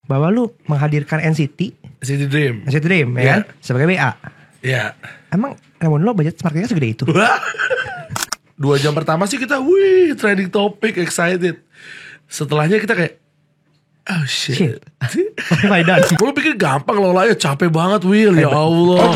bahwa lu menghadirkan NCT Dream ya kan? Sebagai BA. Iya. Emang Raymond lo budget marketingnya segede itu? 2 jam pertama sih kita trending topic, excited. Setelahnya kita kayak oh shit. Oh my god. Lu pikir gampang lolanya, capek banget Will. Ya Allah.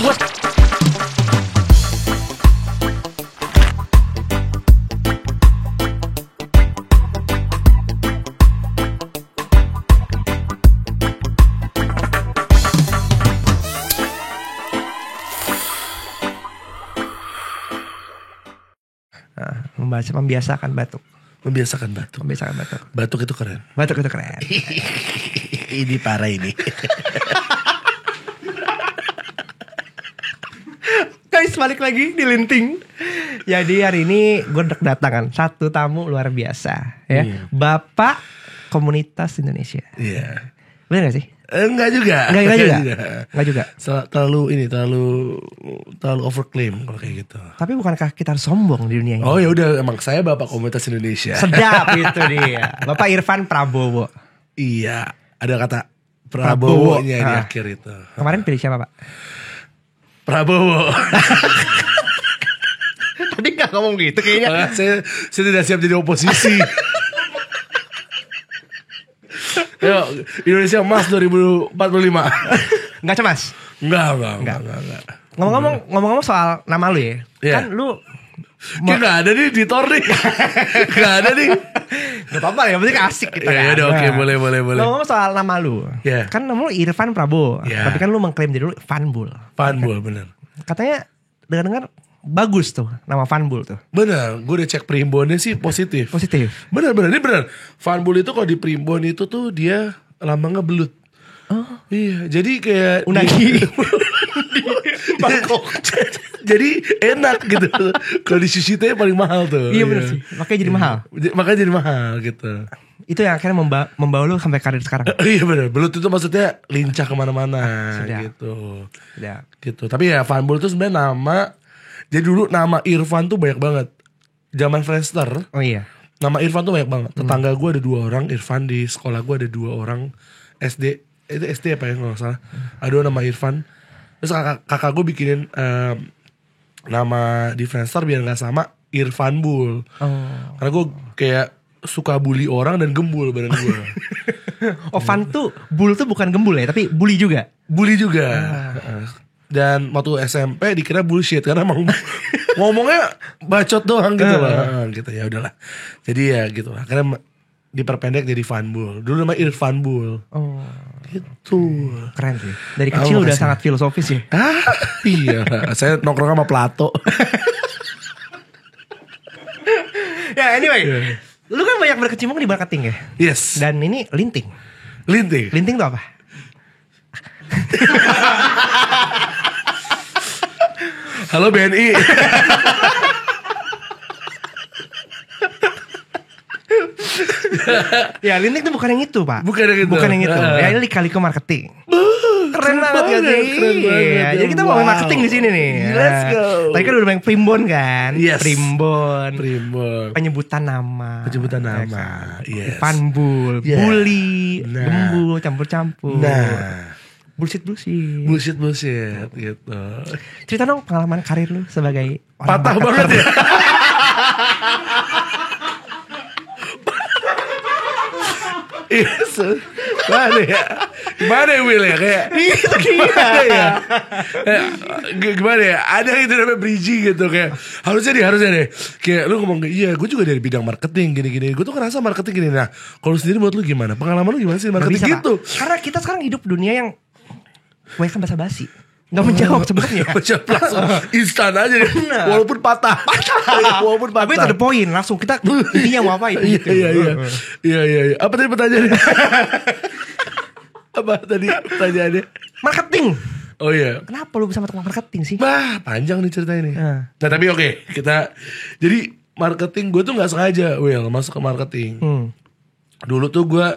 Membiasakan batuk. Batuk itu keren. Ini parah ini. Guys, balik lagi di Linting. Jadi hari ini gue kedatangan satu tamu luar biasa ya. Bapak komunitas Indonesia. Iya. Bener gak sih? Enggak juga. Terlalu overclaim kalau kayak gitu. Tapi bukankah kita harus sombong di dunia ini? Oh ya udah, emang saya Bapak Komunitas Indonesia. Sedap itu dia. Bapak Irfan Prabowo. Iya, ada kata Prabowo-nya di akhir itu. Kemarin pilih siapa, Pak? Prabowo. Tadi gak ngomong gitu kayaknya. Saya tidak siap jadi oposisi. Yuk, Indonesia Emas 2045. Enggak cemas? Enggak. Ngomong-ngomong soal nama lu ya. Yeah. Kan lu kayak gak ada nih di Tor nih. Gak ada nih. Gak apa-apa ya, penting asik kita kan. Ya udah, oke, boleh. Ngomong soal nama lu. Yeah. Kan nama lu Irfan Prabowo. Yeah. Tapi kan lu mengklaim diri lu Fanbul. Fanbul, bener. Katanya dengar-dengar bagus tuh nama Fanbul tuh. Bener, gue udah cek primbonnya sih positif. Bener, ini bener. Fanbul itu kalau di primbon itu tuh dia lambangnya belut. Oh. Iya, jadi kayak Unagi. Bangkok. Jadi enak gitu. Kalau di sushi teh paling mahal tuh. Iya bener sih, makanya jadi mahal. Makanya jadi mahal gitu. Itu yang akhirnya membawa lu sampai karir sekarang. Iya bener, belut itu maksudnya lincah kemana-mana gitu. Gitu. Tapi ya Fanbul itu sebenarnya nama. Jadi dulu nama Irfan tuh banyak banget. Zaman Friendster. Oh iya. Nama Irfan tuh banyak banget. Tetangga gue ada 2 orang Irfan, di sekolah gue ada 2 orang SD. Itu SD apa ya kalau gak salah. Ada nama Irfan. Terus kakak gue bikinin nama di Friendster biar gak sama, Irfan Bul. Karena gue kayak suka bully orang dan gembul badan gue. Oh, Fan tuh, Bul tuh bukan gembul ya, tapi bully juga. Dan waktu SMP dikira bullshit karena emang ngomongnya bacot doang gitu lah. Gitu ya udahlah. Jadi ya gitu lah. Karena diperpendek jadi Fanbul. Dulu nama Irfan Bul. Oh, gitu. Keren sih. Dari kecil udah sangat filosofis ya. Iya. Saya nongkrong sama Plato. Ya anyway. Lu kan banyak berkecimpung di marketing ya. Yes. Dan ini Linting. Linting tuh apa? Halo BNI. Ya Linting tuh bukan yang itu, Pak. Bukan yang itu. Ya ini Lika-Liko Marketing. Keren banget gak sih? Keren banget. Jadi kita mau main marketing di sini nih. Let's go. Tadi kan udah main primbon kan? Yes. Primbon. Penyebutan nama. Yes. Fanbul, bully, gembul, campur-campur. Bullshit gitu. Cerita dong pengalaman karir lu sebagai orang patah banget ya. Yes. Gimana ya Will ya kayak gimana ya, ada itu namanya bridging gitu, kayak harusnya deh kayak lu ngomong iya gue juga dari bidang marketing gini gue tuh ngerasa marketing gini. Nah kalau sendiri buat lu gimana, pengalaman lu gimana sih marketing bisa, gitu Pak. Karena kita sekarang hidup dunia yang kebanyakan basa-basi, nggak menjawab sebenarnya. Langsung instan aja deh. Walaupun patah. Tapi itu the point, langsung kita intinya mau apain gitu. Iya. Apa tadi pertanyaannya? Apa tadi pertanyaannya? Marketing. Oh iya. Kenapa lu bisa masuk marketing sih? Panjang nih cerita ini. Nah tapi oke, kita jadi marketing gue tuh nggak sengaja Will masuk ke marketing. Dulu tuh gue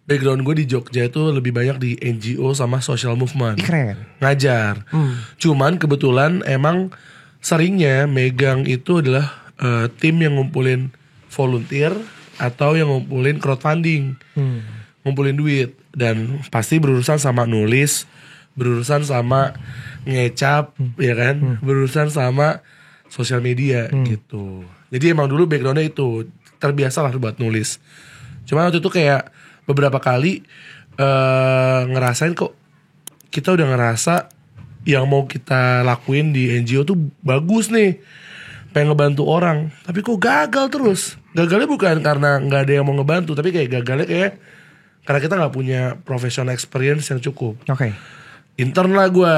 background gue di Jogja itu lebih banyak di NGO sama social movement. Keren. Ngajar. Cuman kebetulan emang seringnya megang itu adalah tim yang ngumpulin volunteer atau yang ngumpulin crowdfunding. Ngumpulin duit. Dan pasti berurusan sama nulis, berurusan sama ngecap, ya kan, berurusan sama sosial media gitu. Jadi emang dulu backgroundnya itu terbiasa lah buat nulis. Cuma waktu itu kayak beberapa kali ngerasain kok kita udah ngerasa yang mau kita lakuin di NGO tuh bagus nih, pengen ngebantu orang, tapi kok gagal terus. Gagalnya bukan karena nggak ada yang mau ngebantu, tapi kayak gagalnya kayak karena kita nggak punya professional experience yang cukup. Oke. Intern lah gue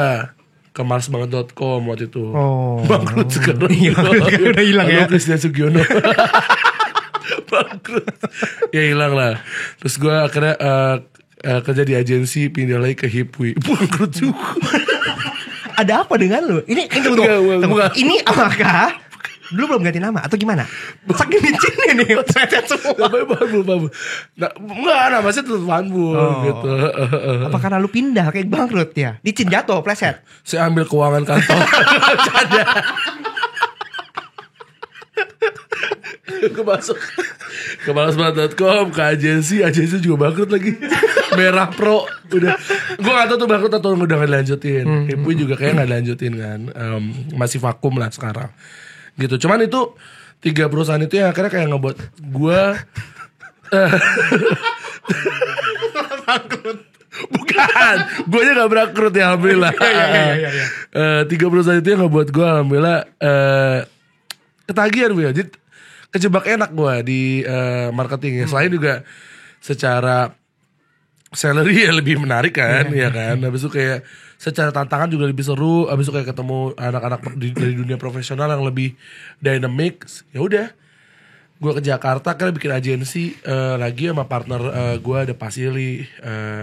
ke marsbanget.com waktu itu. Bangkrut sekarang. Udah hilang ya. Christian Sugiono. Bangkrut. Ya hilang lah. Terus gue akhirnya kerja di agensi, pindah lagi ke Hipwi. Bangkrut juga. Ada apa dengan lu? Ini tunggu. Ini apakah lu belum ganti nama atau gimana? Saking licinnya nih pleset semua. Namanya Banbul. Enggak, namanya tetap Banbul gitu. Apa karena lu pindah kayak bangkrut ya? Licin jatuh pleset. Saya ambil keuangan kantor. Canda. Gue masuk ke marsbanget.com, ke agensi juga bangkrut lagi. Merah Pro udah. Gue gak tau tuh bangkrut atau udah gak dilanjutin. Hipwi juga kayak gak dilanjutin kan. Masih vakum lah sekarang gitu. Cuman itu 3 perusahaan itu yang akhirnya kayak ngebuat gue bangkrut. Bukan, gue aja gak bangkrut ya alhamdulillah. 3 perusahaan itu yang ngebuat gue alhamdulillah ketagihan gue. Jadi kejebak enak gue di marketing. Selain juga secara salary ya lebih menarik kan, ya kan. Habis itu kayak secara tantangan juga lebih seru. Habis itu kayak ketemu anak-anak dari dunia profesional yang lebih dynamic. Ya udah, gue ke Jakarta kan bikin agensi lagi sama partner gue ada Pasili,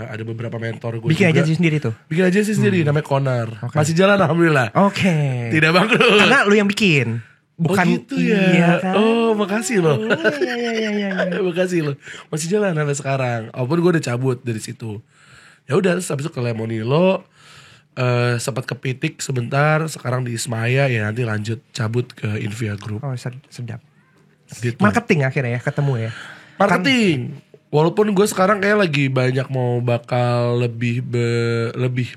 ada beberapa mentor gue. Bikin juga. agensi sendiri tuh? Bikin agensi sendiri, namanya Connor. Masih jalan alhamdulillah. Tidak bangkrut. Karena lu yang bikin. Bukan gitu ya. Iya kan? Oh, makasih loh. Iya. Makasih loh. Masih jalan sampai sekarang. Walaupun gue udah cabut dari situ. Ya udah, terus habis itu ke Lemonilo, sempat ke Pitik sebentar, sekarang di Ismaya, ya nanti lanjut cabut ke Invia Group. Oh, sedap. Gitu. Marketing akhirnya ya ketemu ya. Marketing. Walaupun gue sekarang kayak lagi banyak mau bakal lebih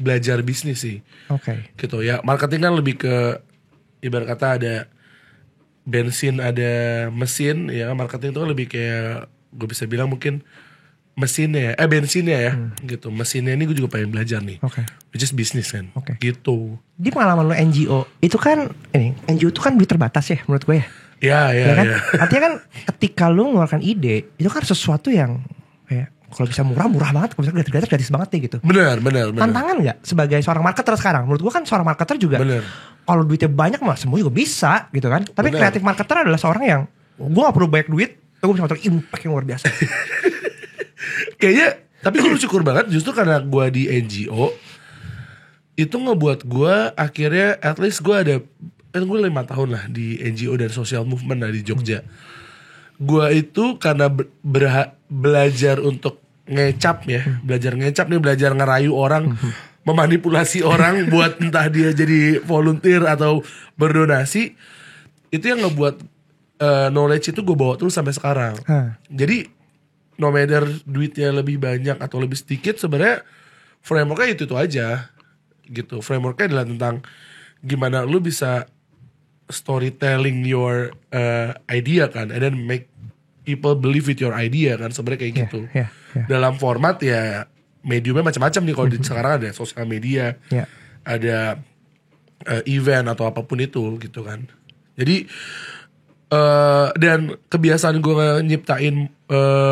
belajar bisnis sih. Oke. Gitu ya. Marketing kan lebih ke ibarat kata ada bensin, ada mesin ya. Marketing itu kan lebih kayak gue bisa bilang mungkin mesinnya ya, bensinnya ya gitu. Mesinnya ini gue juga pengen belajar nih. Oke. Which is business kan. Oke. Gitu. Di pengalaman lo NGO itu kan NGO itu kan duit terbatas ya menurut gue ya. Ya kan? ya. Artinya kan ketika lu ngeluarkan ide itu kan sesuatu yang kayak kalau bisa murah banget, kalau bisa gratis banget nih gitu. Benar. Tantangan nggak sebagai seorang marketer sekarang? Menurut gue kan seorang marketer juga. Bener. Kalau duitnya banyak mah semua juga bisa gitu kan. Tapi kreatif marketer adalah seorang yang gue gak perlu banyak duit, gue bisa ngatur impact yang luar biasa. Kayaknya, tapi gue bersyukur banget justru karena gue di NGO itu ngebuat gue akhirnya at least gue ada, gue 5 tahun lah di NGO dan social movement lah di Jogja. Gue itu karena belajar untuk ngecap ya, belajar ngerayu orang, memanipulasi orang buat entah dia jadi volunteer atau berdonasi. Itu yang ngebuat knowledge itu gue bawa terus sampai sekarang. Jadi no matter duitnya lebih banyak atau lebih sedikit, sebenarnya frameworknya itu aja gitu. Frameworknya adalah tentang gimana lu bisa storytelling your idea kan, and then make people believe with your idea kan, sebenarnya kayak gitu. Dalam format ya mediumnya macam-macam nih. Kalau sekarang ada sosial media, ada event atau apapun itu gitu kan. Jadi dan kebiasaan gue nyiptain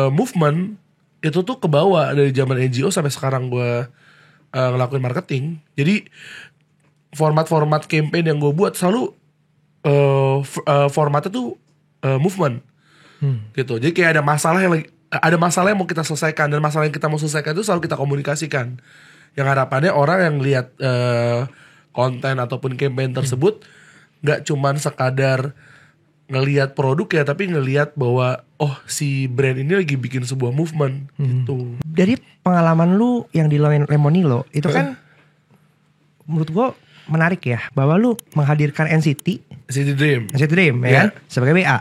movement itu tuh kebawa dari zaman NGO sampai sekarang gue ngelakuin marketing. Jadi format-format campaign yang gue buat selalu formatnya tuh movement gitu. Jadi kayak ada masalah yang mau kita selesaikan, dan masalah yang kita mau selesaikan itu selalu kita komunikasikan. Yang harapannya orang yang lihat konten ataupun campaign tersebut nggak cuman sekadar ngelihat produk ya, tapi ngelihat bahwa oh si brand ini lagi bikin sebuah movement gitu. Dari pengalaman lu yang di Lemonilo itu kan menurut gua menarik ya, bahwa lu menghadirkan NCT Dream ya kan? Sebagai BA.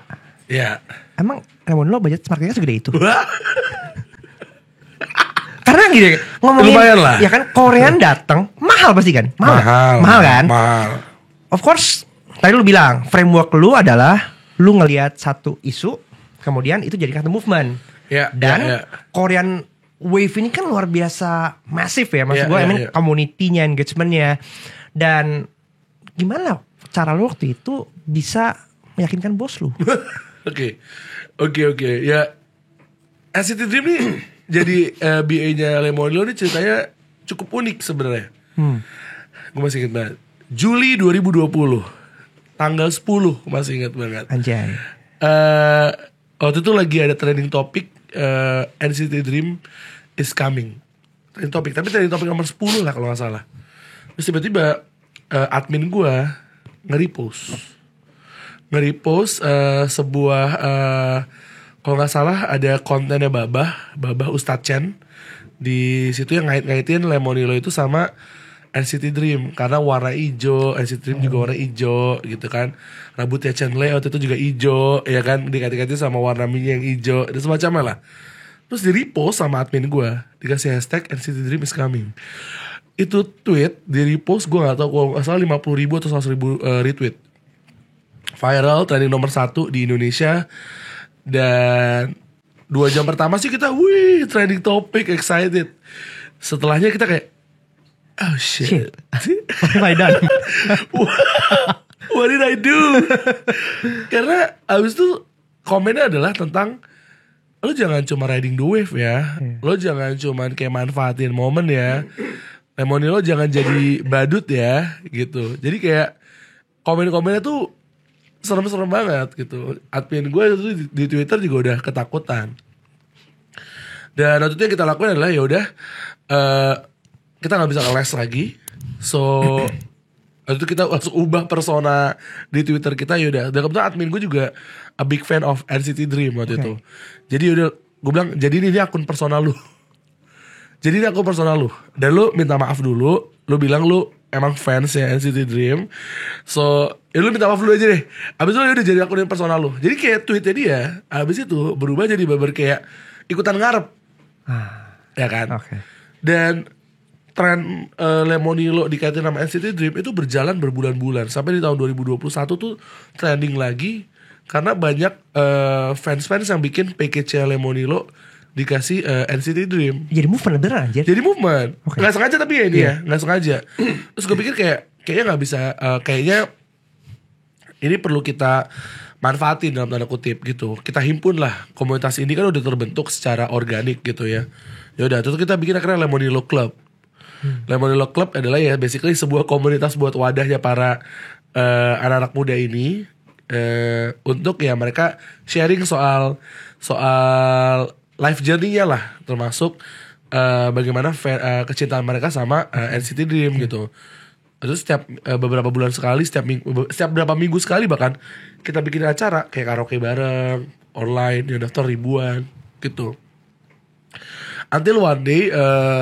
Emang Lemonilo budget marketingnya segede itu? Karena gini ngomongin lumayan lah. ya kan Korean datang mahal pasti kan? Mahal kan? Mahal. Of course, tadi lu bilang framework lu adalah lu ngelihat satu isu, kemudian itu jadi satu movement. Ya, Dan Korean Wave ini kan luar biasa masif ya, maksud gue, community-nya, engagement-nya. Dan gimana cara lu waktu itu bisa meyakinkan bos lu? Oke. Ya, NCT Dream nih jadi BA-nya Lemonilo ini ceritanya cukup unik sebenarnya. Gue masih ingat banget. Juli 2020, tanggal 10, masih ingat banget. Anjay. Waktu itu lagi ada trending topik NCT Dream is coming. Trending topik, tapi trending topik nomor 10 lah kalau gak salah. Terus tiba-tiba admin gue nge-repost sebuah kalau nggak salah ada kontennya Babah Ustadz Chen di situ yang ngait-ngaitin Lemonilo itu sama NCT Dream karena warna hijau, NCT Dream juga warna hijau gitu kan, rambutnya Chen Le waktu itu juga hijau ya kan, dikait-kaitin sama warna mie yang hijau dan semacamnya lah. Terus di repost sama admin gue, dikasih hashtag NCT Dream is coming. Itu tweet di repost gue nggak tahu kalau nggak salah 50.000 atau 100.000 retweet. Viral, trending nomor 1 di Indonesia. Dan 2 jam pertama sih kita wih trending topic, excited. Setelahnya kita kayak oh shit. What have I done? What did I do? Karena abis itu komennya adalah tentang lo jangan cuma riding the wave ya. Lo jangan cuma kayak manfaatin momen ya. Lemonilo jangan jadi badut ya gitu. Jadi kayak komen-komennya tuh serem-serem banget gitu. Admin gue itu di Twitter juga udah ketakutan. Dan waktu itu yang kita lakuin adalah ya udah kita nggak bisa ngeles lagi. So waktu itu kita langsung ubah persona di Twitter kita ya udah. Dan kebetulan admin gue juga a big fan of NCT Dream waktu itu. Jadi udah gue bilang jadi ini akun personal lu. Jadi ini akun personal lu. Dan lu minta maaf dulu. Lu bilang lu emang fans ya NCT Dream. So ya lu minta maaf dulu aja deh. Abis itu udah jadi akun personal lu. Jadi kayak tweetnya dia abis itu berubah jadi beber kayak ikutan ngarep. Ya kan. Dan tren Lemonilo dikaitin sama NCT Dream itu berjalan berbulan-bulan. Sampai di tahun 2021 tuh trending lagi. Karena banyak fans-fans yang bikin package Lemonilo dikasih NCT Dream. Jadi movement beneran anjir. Jadi movement. Gak sengaja tapi ya ini ya. Gak sengaja. Terus gue pikir kayaknya gak bisa. Kayaknya ini perlu kita manfaatin dalam tanda kutip gitu. Kita himpun lah. Komunitas ini kan udah terbentuk secara organik gitu ya. Yaudah terus kita bikin akhirnya Lemonilo Club. Lemonilo Club adalah ya basically sebuah komunitas buat wadahnya para anak-anak muda ini. Untuk ya mereka sharing soal life journey-nya lah, termasuk bagaimana kecintaan mereka sama NCT Dream gitu. Terus setiap beberapa bulan sekali, setiap berapa minggu sekali bahkan kita bikin acara kayak karaoke bareng, online, yang daftar ribuan gitu. Until one day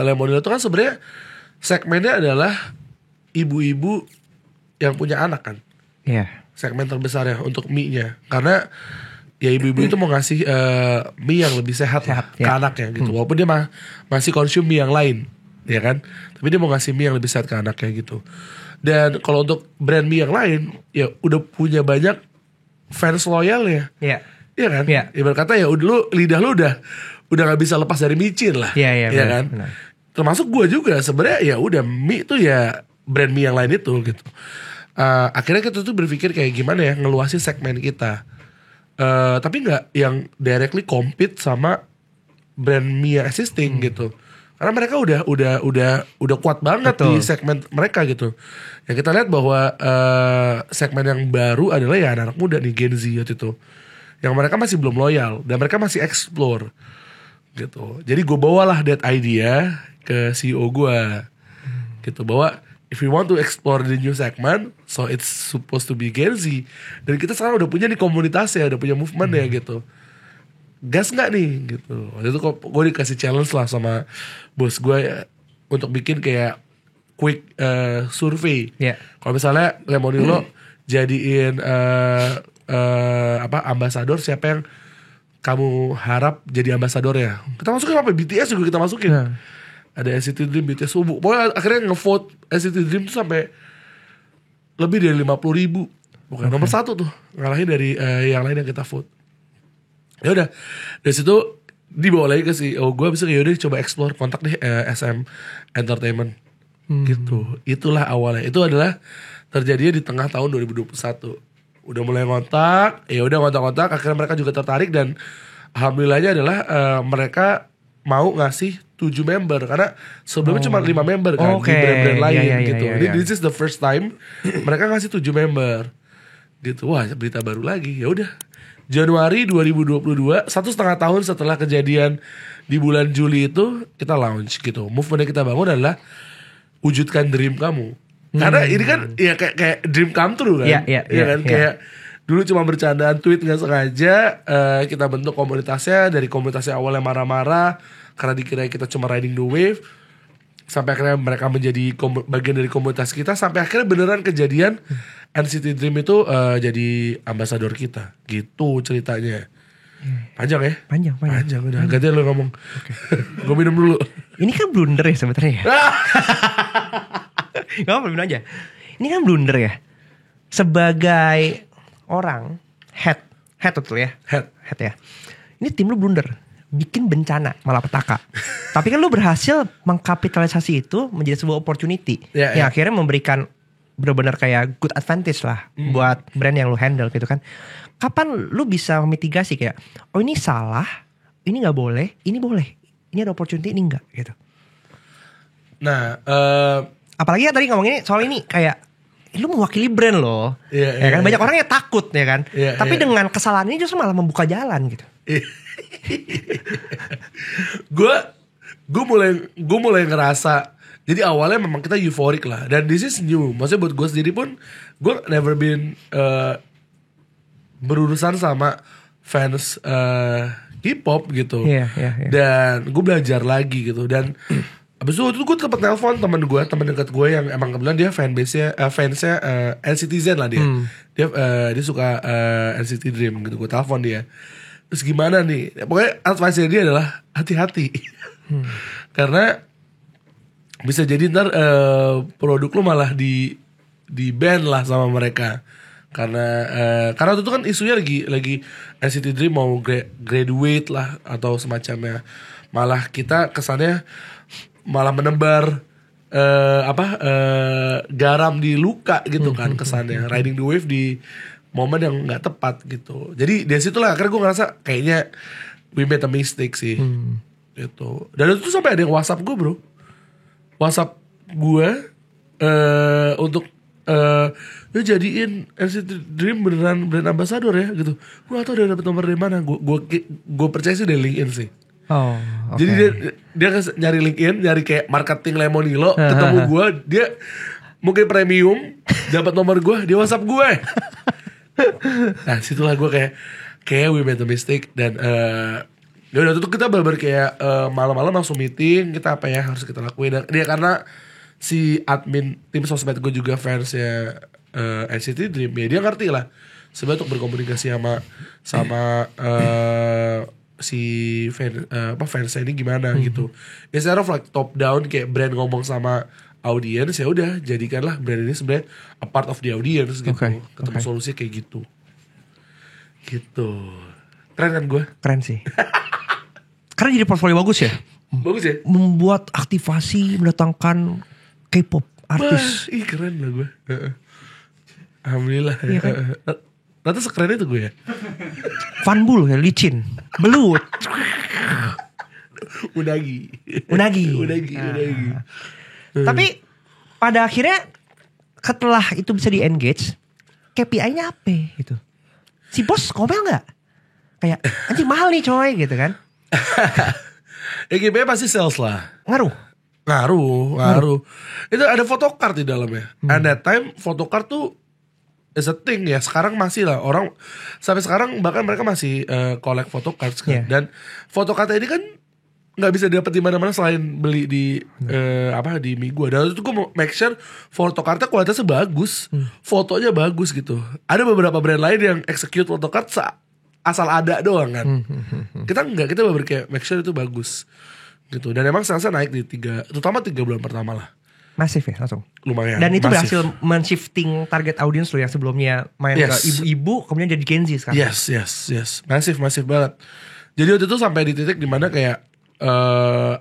Lemonilo itu kan sebenarnya segmennya adalah ibu-ibu yang punya anak kan. Iya. Segmen terbesar ya untuk mie-nya. Karena ya ibu-ibu itu mau ngasih mie yang lebih sehat ke anaknya gitu. Walaupun dia masih konsum mie yang lain, ya kan. Tapi dia mau ngasih mie yang lebih sehat ke anaknya gitu. Dan kalau untuk brand mie yang lain, ya udah punya banyak fans loyal ya. Iya. Iya kan. Iya. Ibarat kata ya lidah lu udah gak bisa lepas dari micin lah. Iya kan. Benar. Termasuk gue juga sebenarnya ya udah mie itu ya brand mie yang lain itu gitu. Akhirnya kita tuh berpikir kayak gimana ya ngeluasin segmen kita. Tapi nggak yang directly compete sama brand mie existing gitu. Karena mereka udah kuat banget di segmen mereka gitu. Yang kita lihat bahwa segmen yang baru adalah ya anak-anak muda nih Gen Z waktu itu. Yang mereka masih belum loyal dan mereka masih explore gitu. Jadi gue bawalah that idea ke CEO gue gitu bahwa if we want to explore the new segment, so it's supposed to be Gen Z. Dan kita sekarang udah punya nih komunitasnya, udah punya movement ya gitu. Gas nggak nih gitu. Waktu itu gue dikasih challenge lah sama bos gue ya, untuk bikin kayak quick survey. Kalau misalnya Lemonilo jadiin ambasador, siapa yang kamu harap jadi ambasadornya? Kita masukin apa? BTS juga kita masukin. ada NCT Dream, BTS, pokoknya akhirnya ngevote NCT Dream tuh sampai lebih dari 50.000. Bukan nomor 1 tuh, ngalahin dari yang lain yang kita vote. Ya udah, dari situ dibawa lagi ke CEO gue, bisa yaudah coba explore, kontak deh SM Entertainment. Gitu. Itulah awalnya. Itu adalah terjadinya di tengah tahun 2021. Udah mulai kontak, ya udah kontak-kontak, akhirnya mereka juga tertarik dan alhamdulillahnya adalah mereka mau ngasih 7 member karena sebelumnya cuma 5 member kan di brand-brand lain gitu. Ini this is the first time mereka ngasih 7 member. Gitu. Wah, berita baru lagi. Ya udah. Januari 2022, 1,5 tahun setelah kejadian di bulan Juli itu, kita launch gitu. Movement yang kita bangun adalah wujudkan dream kamu. Karena ini kan ya kayak dream come true kan. Iya kan. Kayak dulu cuma bercandaan, tweet nggak sengaja, kita bentuk komunitasnya. Dari komunitasnya awalnya marah-marah karena dikira kita cuma riding the wave, sampai akhirnya mereka menjadi bagian dari komunitas kita, sampai akhirnya beneran kejadian NCT Dream itu jadi ambasador kita. Gitu ceritanya. Panjang ya? Panjang. Udah gantian lu ngomong. Gue minum dulu. Ini kan blunder ya sebenarnya. Gak apa-apa, minum aja. Ini kan blunder ya. Sebagai orang head betul ya? Head ya. Ini tim lu blunder, bikin bencana malapetaka. Tapi kan lu berhasil mengkapitalisasi itu menjadi sebuah opportunity yang akhirnya memberikan benar-benar kayak good advantage lah buat brand yang lu handle gitu kan. Kapan lu bisa mitigasi kayak, oh ini salah, ini nggak boleh, ini boleh, ini ada opportunity, ini enggak gitu. Nah, apalagi ya tadi ngomongin soal ini kayak lu mewakili brand loh, ya kan banyak orang yang takut ya kan, tapi dengan kesalahan ini justru malah membuka jalan gitu. Gue mulai ngerasa, jadi awalnya memang kita euforik lah, dan this is new. Maksudnya buat gue sendiri pun, gue never been berurusan sama fans K-pop gitu. Dan gue belajar lagi gitu. Dan abis itu gue tempat telepon teman dekat gue yang emang kebetulan dia fansnya NCTzen lah dia. Dia suka NCT Dream gitu. Gue telepon dia. Terus gimana nih? Pokoknya advice dia adalah hati-hati. Karena bisa jadi ntar produk lu malah di ban lah sama mereka. Karena waktu itu kan isunya lagi NCT Dream mau graduate lah atau semacamnya. Malah kita kesannya malah menebar garam di luka gitu kan kesannya, riding the wave di momen yang nggak tepat gitu. Jadi dari situlah akhirnya gue ngerasa kayaknya we made a mistake sih gitu. Dan itu tuh sampai ada yang WhatsApp gue bro, WhatsApp gue untuk lu jadiin NCT Dream beneran brand ambassador ya gitu. Gue gak tau dia dapet nomor dari mana. Gue percaya sih dari LinkedIn sih. Oh, okay. Jadi dia nyari LinkedIn, nyari kayak marketing Lemonilo, ketemu gue, dia mungkin premium, dapat nomor gue, dia WhatsApp gue. Nah situlah gue kayak we made a mistake. Dan ya udah itu kita bener kayak malam-malam langsung meeting, kita apa ya harus kita lakuin. Dan dia karena si admin tim sosmed gue juga fansnya NCT Dream, ya dia ngerti lah sebenarnya untuk berkomunikasi sama si fansnya ini gimana gitu. Instead of like top down kayak brand ngomong sama audience, ya udah jadikanlah brand ini sebenarnya a part of the audience gitu. Ketemu solusi kayak gitu. Keren kan gue? Keren sih. Karena jadi portfolio bagus ya. Bagus ya. Membuat aktivasi mendatangkan K-pop artis. Ih keren lah gue. Alhamdulillah. Iya kan? Nanti sekeren itu gue ya. Fanbul ya, licin, belut. Unagi. Tapi pada akhirnya setelah itu bisa di-engage, KPI-nya apa gitu? Si bos ngomel gak? Kayak anjing mahal nih coy gitu kan. Ya KPI pasti sales lah. Ngaruh. Itu ada photocard di dalamnya. And that time photocard tuh is a thing ya. Sekarang masih lah orang sampai sekarang bahkan mereka masih collect photocards kan. Dan photocard ini kan nggak bisa dapat di mana-mana selain beli di di Mi gua. Dan itu gue mau make sure photocardnya kualitasnya bagus, fotonya bagus gitu. Ada beberapa brand lain yang execute photocard asal ada doang kan. Kita enggak, kita bener kayak make sure itu bagus gitu. Dan emang salesnya naik terutama 3 bulan pertama lah. Masif ya langsung. Lumayan. Dan itu masif. berhasil men-shifting target audience lo yang sebelumnya main ke ibu-ibu kemudian jadi Gen Z sekarang. Yes. Masif banget. Jadi waktu itu sampai di titik dimana kayak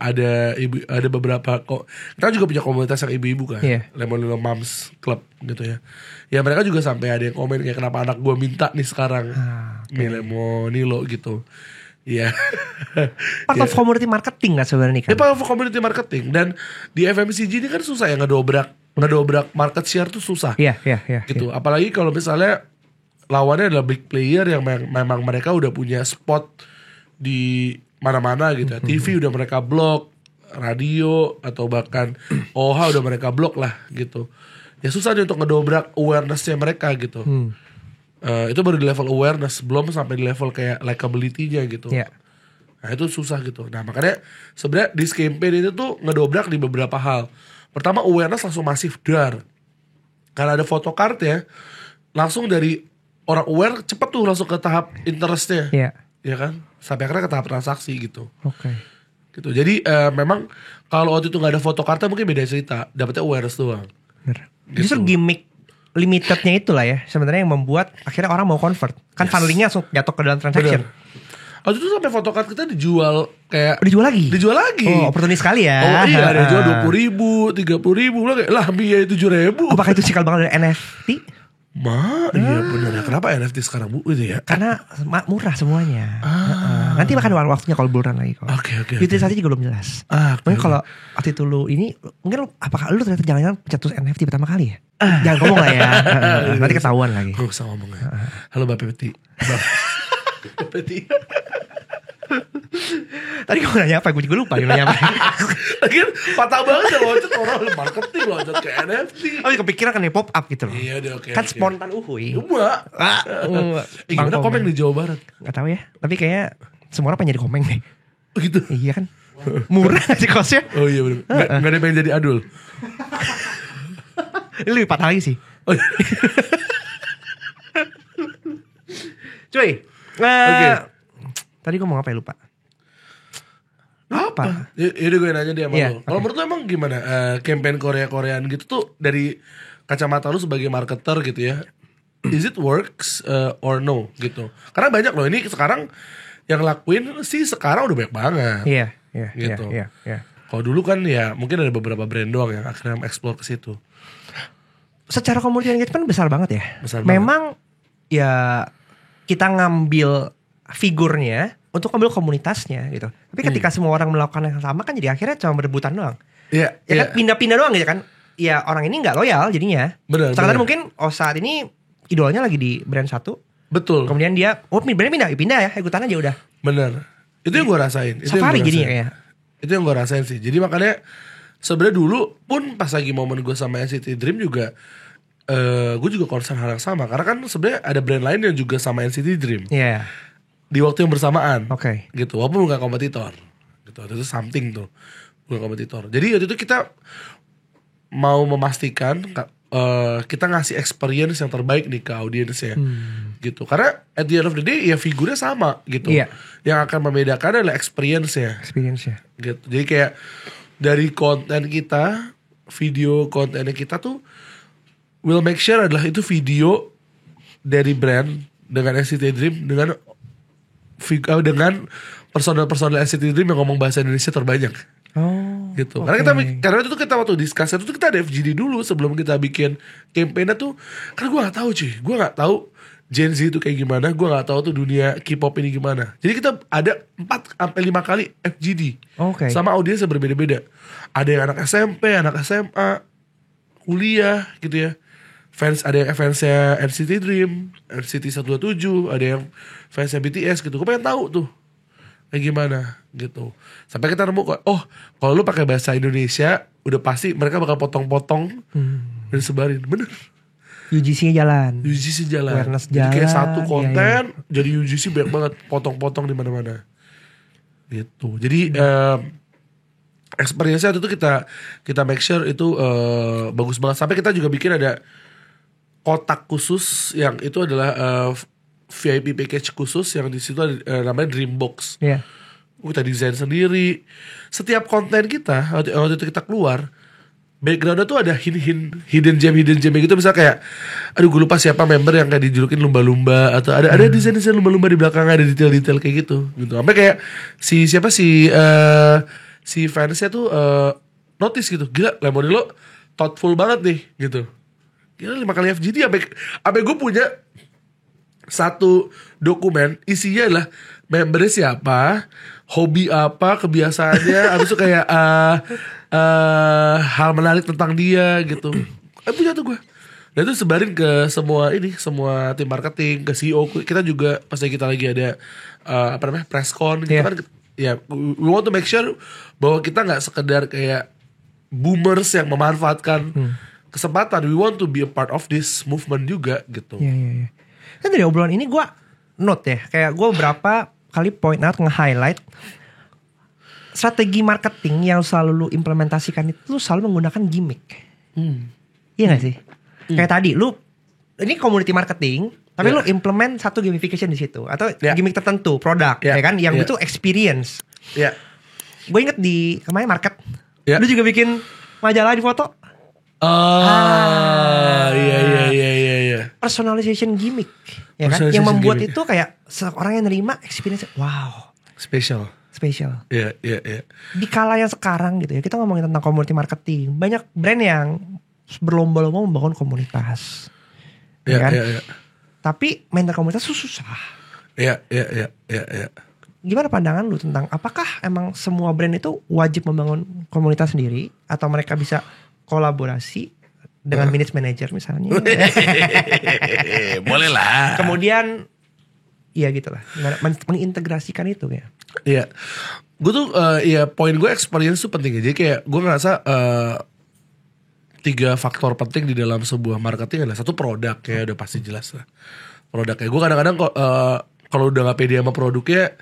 ada beberapa kita juga punya komunitas yang ibu-ibu kan, Lemon Little Moms Club gitu ya. Ya mereka juga sampai ada yang komen kayak kenapa anak gue minta nih sekarang Lemonilo gitu. Iya. Part of community marketing kan sebenarnya kan. Part of community marketing. Dan di FMCG ini kan susah ya ngedobrak market share tuh susah. Iya. Gitu. Apalagi kalau misalnya lawannya adalah big player yang memang mereka udah punya spot di mana-mana gitu ya. TV udah mereka blok, radio atau bahkan OH udah mereka blok lah gitu. Ya susah nih untuk ngedobrak awareness-nya mereka gitu. Itu baru di level awareness, belum sampai di level kayak likability-nya gitu. Nah itu susah gitu. Nah makanya sebenarnya di campaign itu tuh ngedobrak di beberapa hal. Pertama awareness langsung masif dar. Karena ada photocard ya, langsung dari orang aware cepet tuh langsung ke tahap interest-nya. Ya kan? Sampai akhirnya ke tahap transaksi gitu. Gitu. Jadi memang kalau waktu itu gak ada fotokarta mungkin beda cerita. Dapetnya awareness doang. Gitu. Justru gimmick limitednya itulah ya sebenarnya yang membuat akhirnya orang mau convert. Kan funnelingnya langsung jatuh ke dalam transaction. Waktu itu sampai photocard kita dijual kayak Dijual lagi? Oh oportunis sekali ya. Oh iya ada jual 20.000, 30.000 kayak lah biaya 7.000. Apakah itu cikal bakal dari NFT? Iya benar ya. Kenapa NFT sekarang bu itu ya? Karena murah semuanya. Nanti makan waktunya kalau bulan lagi kok. Oke. Utilisasi juga belum jelas. Mungkin kalau waktu itu lu ini mungkin apakah lu ternyata jangan-jangan pencetus NFT pertama kali ya? Jangan ngomong lah ya. Nanti ketahuan lagi. Gak usah ngomong ya. Halo Mbak Peti. Mbak Peti. Tadi gue nanya apa? Gue juga lupa nanya apa. Lagian patah banget ya loncat orang marketing loncat ke NFT. Oh kepikiran kan pop up gitu loh. Iya deh oke. Kan spontan uhuy. Gimana komeng di Jawa Barat? Gak tahu ya. Tapi kayaknya semua orang pengen jadi komeng deh. Gitu. Iya kan. Murah sih kosnya. Oh iya bener. Gak ada yang pengen jadi adul. Ini lebih patah lagi sih. Cuy. Tadi gue mau ngapain lupa. Apa? Yaudah gue nanya dia sama lo. Kalau menurut lo emang gimana campaign Korea-Koreaan gitu tuh dari kacamata lu sebagai marketer gitu ya, is it works or no gitu? Karena banyak loh ini sekarang yang lakuin sih sekarang udah banyak banget. Iya. Gitu. Kalau dulu kan ya mungkin ada beberapa brand doang yang akhirnya mengeksplor ke situ. Secara community engagement besar banget ya. Memang ya kita ngambil figurnya untuk ambil komunitasnya gitu. Tapi ketika semua orang melakukan yang sama kan jadi akhirnya cuma berebutan doang. Iya. Kan pindah-pindah doang gitu kan. Ya orang ini gak loyal jadinya. Sekarang mungkin saat ini idolanya lagi di brand satu. Betul. Kemudian dia brandnya pindah ya, ikutan aja udah. Bener. Itu yang gue rasain. Safari jadinya kayak. Itu yang gue rasain sih. Jadi makanya sebenarnya dulu pun pas lagi momen gue sama NCT Dream juga gue juga concern hal yang sama. Karena kan sebenarnya ada brand lain yang juga sama NCT Dream. Iya. Di waktu yang bersamaan. Gitu. Walaupun bukan kompetitor. Gitu. Itu something tuh. Bukan kompetitor. Jadi waktu itu kita mau memastikan kita ngasih experience yang terbaik nih ke audiensnya. Gitu. Karena at the end of the day ya figurnya sama gitu. Yang akan membedakan adalah experience-nya. Gitu. Jadi kayak dari konten kita, video kontennya kita tuh we'll make sure adalah itu video dari brand dengan NCT Dream dengan personal NCT Dream yang ngomong bahasa Indonesia terbanyak. Gitu. Karena itu kita waktu discuss itu kita ada FGD dulu sebelum kita bikin campaign-nya tuh. Karena gue gak tahu gue gak tahu Gen Z itu kayak gimana, gue gak tahu tuh dunia K-pop ini gimana. Jadi kita ada 4-5 kali FGD sama audiens yang berbeda-beda. Ada yang anak SMP, anak SMA, kuliah gitu ya. Ada yang fansnya NCT Dream, NCT 127, ada yang fansnya BTS gitu. Gue pengen tahu tuh kayak gimana gitu. Sampai kita nemu kok, kalau lu pakai bahasa Indonesia udah pasti mereka bakal potong-potong dan sebarin. Bener. UGC-nya jalan. Awareness jadi jalan. Kayak satu konten jadi UGC banyak banget potong-potong di mana-mana. Gitu. Jadi experience-nya itu kita make sure itu bagus banget. Sampai kita juga bikin ada kotak khusus yang itu adalah VIP package khusus yang di situ namanya Dreambox. kita desain sendiri. Setiap konten kita waktu itu kita keluar, backgroundnya tuh ada hidden gem gitu. Misalnya kayak, aduh gue lupa siapa member yang kayak dijulukin lumba-lumba, atau ada desain lumba-lumba di belakangnya, ada detail-detail kayak gitu. Sampai kayak si fansnya tuh notice gitu, gila Lemonilo thoughtful banget nih gitu. Gila 5 kali FGD, sampai gue punya satu dokumen isinya adalah membernya siapa, hobi apa, kebiasaannya, abis itu kayak hal menarik tentang dia gitu. Punya tuh gue. Dan itu sebarin ke semua tim marketing, ke CEO. Kita juga pas kita lagi ada press con gitu kan. Ya, we want to make sure bahwa kita nggak sekedar kayak boomers yang memanfaatkan kesempatan. We want to be a part of this movement juga gitu. Iya. Kan dari obrolan ini gue note ya, kayak gue berapa kali point out, nge-highlight strategi marketing yang selalu lu implementasikan itu lu selalu menggunakan gimmick. Iya gak sih? Kayak tadi lu, ini community marketing, tapi lu implement satu gamification di situ, atau gimmick tertentu, produk, ya kan, yang itu experience. Gue inget di kemarin market, lu juga bikin majalah di foto. Iya. Personalization gimmick, ya kan, yang membuat gimmick itu kayak seorang yang nerima experience, wow, special. Iya. Di kala yang sekarang gitu ya, kita ngomongin tentang community marketing, banyak brand yang berlomba-lomba membangun komunitas, ya kan? Tapi maintain komunitas itu susah. Iya. Gimana pandangan lu tentang apakah emang semua brand itu wajib membangun komunitas sendiri, atau mereka bisa kolaborasi dengan minutes manager misalnya? Boleh lah. Kemudian ya gitulah, mengintegrasikan itu kayak. Iya. Gue tuh poin gue experience tuh penting ya. Jadi kayak gue ngerasa 3 faktor penting di dalam sebuah marketing adalah, satu produk, ya udah pasti jelas lah. Produknya. Gue kadang-kadang kalau udah gak pede sama produknya,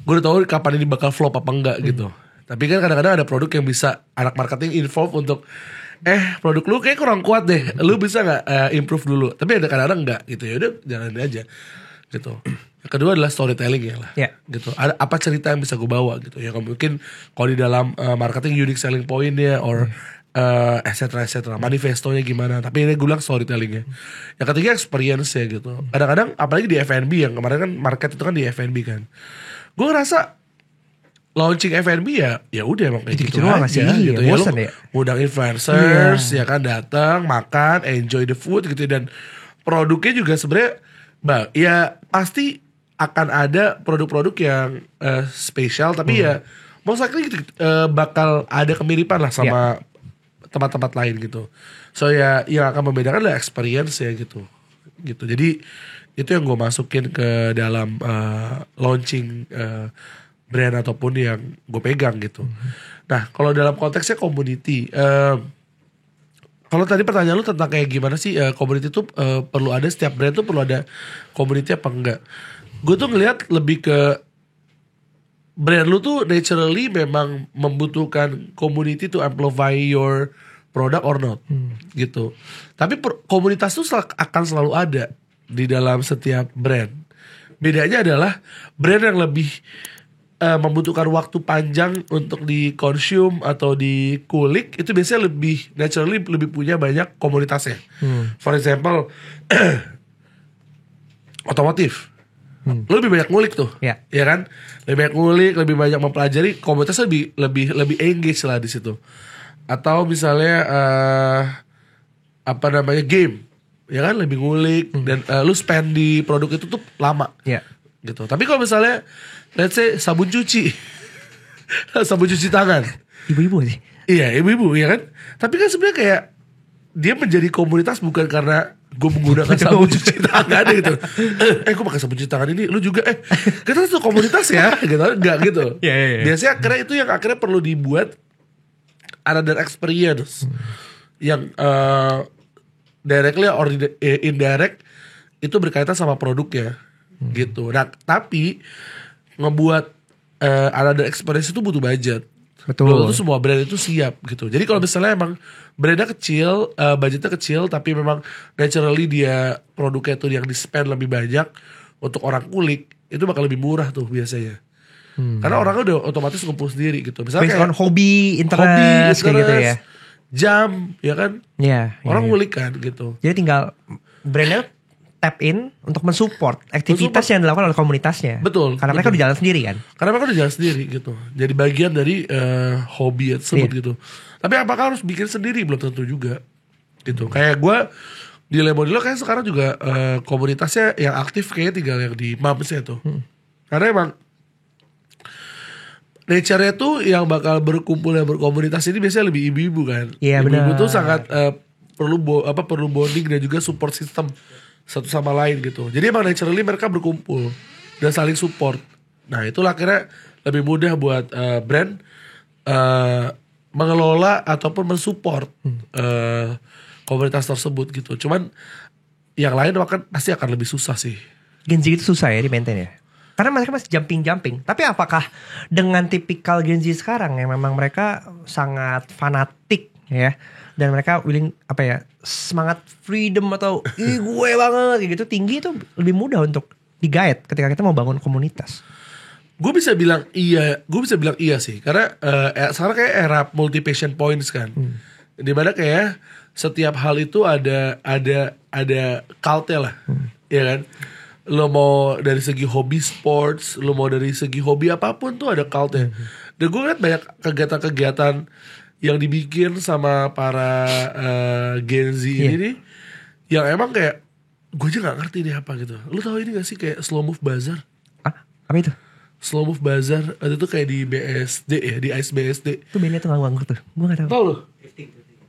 gue udah tahu kapan ini bakal flop apa enggak gitu. Tapi kan kadang-kadang ada produk yang bisa anak marketing involve untuk produk lu kayak kurang kuat deh, lu bisa gak improve dulu. Tapi ada kadang-kadang enggak gitu, ya udah jalanin aja gitu. Yang kedua adalah storytelling ya lah, gitu. Ada apa cerita yang bisa gue bawa gitu. Ya mungkin kalau di dalam marketing unique selling point ya, or et cetera, manifestonya gimana. Tapi ini gue bilang storytellingnya. Yang ketiga experience ya gitu. Kadang-kadang apalagi di F&B, yang kemarin kan market itu kan di F&B kan. Gue ngerasa launching F&B ya udah emang kayak gitu aja gitu ya. Lu ngundang influencers ya kan, datang makan, enjoy the food gitu. Dan produknya juga sebenarnya ya pasti akan ada produk-produk yang spesial, tapi ya most likely gitu, bakal ada kemiripan lah sama tempat-tempat lain gitu. So ya yang akan membedakan adalah experience ya gitu. Jadi itu yang gue masukin ke dalam launching brand ataupun yang gue pegang gitu. Nah kalau dalam konteksnya community, kalau tadi pertanyaan lu tentang kayak gimana sih community itu perlu ada, setiap brand tuh perlu ada community apa enggak? Gue tuh ngelihat lebih ke brand lu tuh naturally memang membutuhkan community to amplify your product or not gitu. Tapi komunitas tuh akan selalu ada di dalam setiap brand. Bedanya adalah brand yang lebih membutuhkan waktu panjang untuk di-consume atau dikulik, itu biasanya lebih naturally lebih punya banyak komunitasnya. For example otomotif. Lo lebih banyak ngulik tuh, ya kan? Lebih banyak ngulik, lebih banyak mempelajari, komunitasnya lebih engage lah di situ. Atau misalnya game, ya kan, lebih ngulik dan lu spend di produk itu tuh lama, gitu. Tapi kalau misalnya let's say sabun cuci tangan, ibu-ibu sih. Iya, ibu-ibu ya kan. Tapi kan sebenarnya kayak dia menjadi komunitas bukan karena gue menggunakan sabun cuci tangan gitu. Gue pakai sabun cuci tangan ini, lu juga kita tuh komunitas ya, gitu. Enggak gitu. Biasanya akhirnya itu yang akhirnya perlu dibuat another experience yang directly or indirect itu berkaitan sama produknya, gitu. Nah, tapi ngebuat another experience itu butuh budget. Betul. Belum itu semua brand itu siap gitu. Jadi kalau misalnya emang brandnya kecil, budgetnya kecil, tapi memang naturally dia produknya tuh yang di spend lebih banyak untuk orang kulik, itu bakal lebih murah tuh biasanya. Karena orangnya udah otomatis ngumpul sendiri gitu. Misalnya based on hobi, interest kayak gitu ya. Jam, ya kan? Iya. Orang ngulik kan gitu. Jadi tinggal brandnya tap in untuk mensupport aktivitas yang dilakukan oleh komunitasnya. Betul. Karena mereka udah jalan sendiri kan. Karena mereka udah jalan sendiri gitu. Jadi bagian dari hobi tersebut gitu. Tapi apakah harus bikin sendiri belum tentu juga gitu. Kayak gue di Lemodilo kayak sekarang juga komunitasnya yang aktif kayaknya tinggal yang di Mamsnya tuh. Karena emang nature-nya tuh yang bakal berkumpul dan berkomunitas ini biasanya lebih ibu-ibu kan. Iya benar. Ibu-ibu tuh sangat perlu bonding dan juga support system satu sama lain gitu. Jadi emang naturally mereka berkumpul dan saling support. Nah itulah akhirnya lebih mudah buat brand mengelola ataupun mensupport komunitas tersebut gitu. Cuman yang lain pasti akan lebih susah sih. Gen Z itu susah ya di maintain ya. Karena mereka masih jumping. Tapi apakah dengan tipikal Gen Z sekarang yang memang mereka sangat fanatik ya, dan mereka willing semangat freedom atau gue banget gitu tinggi, itu lebih mudah untuk di-guide ketika kita mau bangun komunitas? Gue bisa bilang iya sih. Karena sekarang kayak era multi passion points kan. Dimana kayak setiap hal itu ada cult-nya lah. Ya kan? Lo mau dari segi hobi sports, lo mau dari segi hobi apapun tuh ada cult-nya. Dan gue liat banyak kegiatan-kegiatan yang dibikin sama para Gen Z ini nih, yang emang kayak gue aja gak ngerti deh apa gitu. Lo tau ini gak sih kayak Slow Move Bazaar? Apa itu? Slow Move Bazaar itu tuh kayak di BSD ya, di Ice BSD. Itu bandnya tuh nganggur tuh, gue gak tau. Tau lo?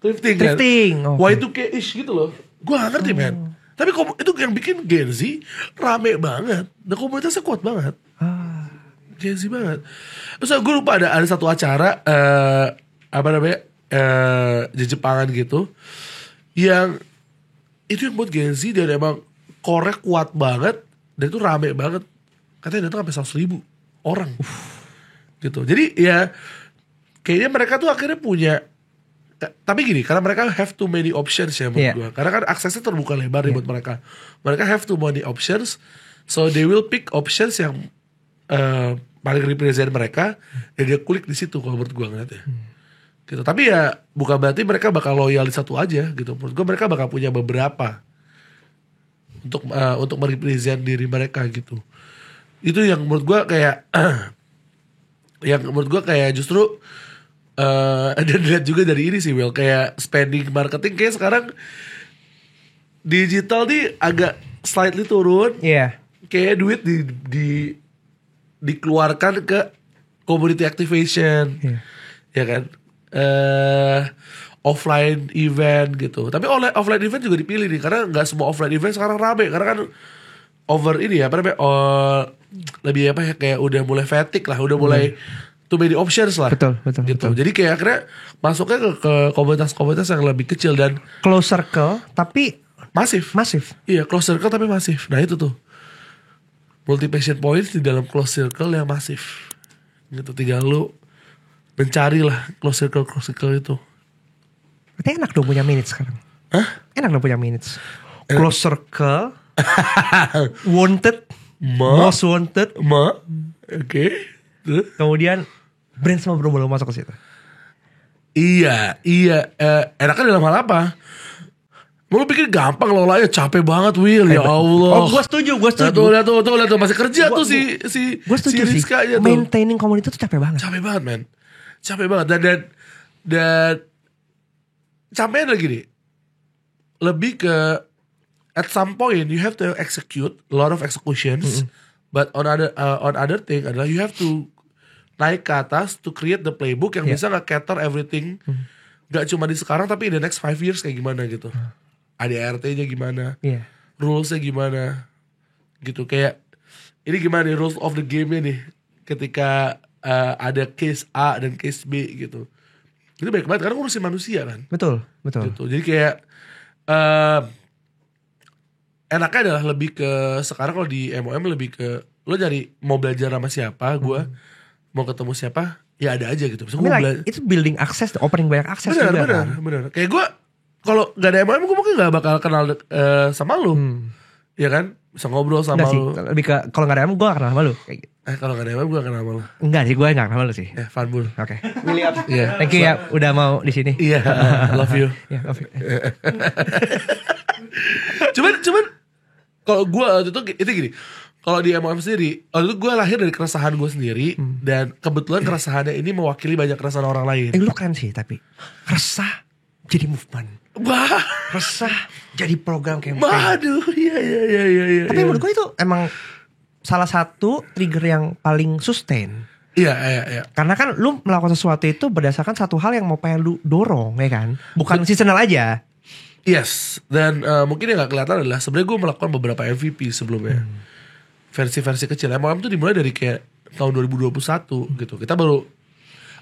Thrifting kan? Okay. Y2K-ish gitu loh. Gue gak ngerti men. Tapi itu yang bikin Gen Z rame banget. Dan komunitasnya kuat banget. Gen Z banget. Terus gue lupa ada satu acara di Jepangan gitu, yang itu yang buat Gen Z dan emang korek kuat banget. Dan itu rame banget. Katanya datang sampai 100,000 orang gitu. Jadi ya kayaknya mereka tuh akhirnya punya. Tapi gini, karena mereka have too many options ya menurut gue. Karena kan aksesnya terbuka lebar buat mereka. Mereka have too many options, so they will pick options yang paling represent mereka, dan dia klik di situ kalau menurut gue ngeliatnya. Gitu. Tapi ya bukan berarti mereka bakal loyal di satu aja gitu. Menurut gue mereka bakal punya beberapa untuk merepresent diri mereka gitu. Itu yang menurut gue kayak justru dan lihat juga dari ini sih Will, kayak spending marketing kayak sekarang digital nih agak slightly turun. Kayak duit dikeluarkan ke community activation. Ya kan, offline event gitu. Tapi offline event juga dipilih nih, karena nggak semua offline event sekarang rame, karena kan lebih kayak udah mulai fatigue lah, udah mulai too many options lah. Betul. Gitu. Jadi kayak akhirnya masuknya ke komunitas-komunitas yang lebih kecil dan close circle tapi masif. Iya, close circle tapi masif. Nah itu tuh multi passion points di dalam close circle yang masif. Gitu, tinggal lu mencari lah close circle itu. Berarti enak dong punya minutes sekarang. Enak dong punya minutes. Close circle, wanted, most wanted, Oke. Kemudian brand sama belum masuk ke situ. Iya. Enaknya dalam hal apa? Lu pikir gampang lolanya, capek banget Will. Ya Allah. Gue setuju. Lihat tuh masih kerja tuh si Rizka aja tuh. Maintaining komunitas tuh capek banget. Capek banget men. Dan capeknya lagi nih. Lebih ke at some point you have to execute a lot of executions. But on other thing adalah you have to naik ke atas to create the playbook yang bisa nge-cater everything. Gak cuma di sekarang tapi in the next 5 years kayak gimana gitu. ADRT-nya gimana, rules-nya gimana gitu. Kayak ini gimana nih rules of the game-nya nih ketika ada case A dan case B gitu. Itu baik banget karena ngurusin manusia kan. Betul gitu. Jadi kayak enaknya adalah lebih ke sekarang kalau di MOM lebih ke lo nyari mau belajar sama siapa, gue mau ketemu siapa, ya ada aja gitu. Itu building akses, opening banyak akses juga kan. Bener. Kayak gue kalau gak ada MOM gue mungkin gak bakal kenal sama lo, ya kan, bisa ngobrol sama lo. Lebih ke kalau gak ada MOM gue gak kenal sama lo. Kayak gitu. Kalau gak ada MM gue gak kenal lu. Enggak sih, gue gak kenal lu sih. Fanbul. Oke. William. Iya. Thank you ya udah mau di sini. Iya, love you. Iya, love you. Cuman kalau gue waktu itu gini. Kalau di MOM sendiri, waktu itu gue lahir dari keresahan gue sendiri. Dan kebetulan keresahannya ini mewakili banyak keresahan orang lain. Lu keren sih tapi. Resah jadi movement. Wah, resah jadi program campaign. Waduh, iya. Tapi menurut gue itu emang salah satu trigger yang paling sustain. Iya. Karena kan lu melakukan sesuatu itu berdasarkan satu hal yang mau pengen lu dorong, ya kan? Bukan seasonal aja. Yes, dan mungkin yang gak kelihatan adalah sebenarnya gue melakukan beberapa MVP sebelumnya. Versi-versi kecil. MOM tuh dimulai dari kayak tahun 2021 gitu. Kita baru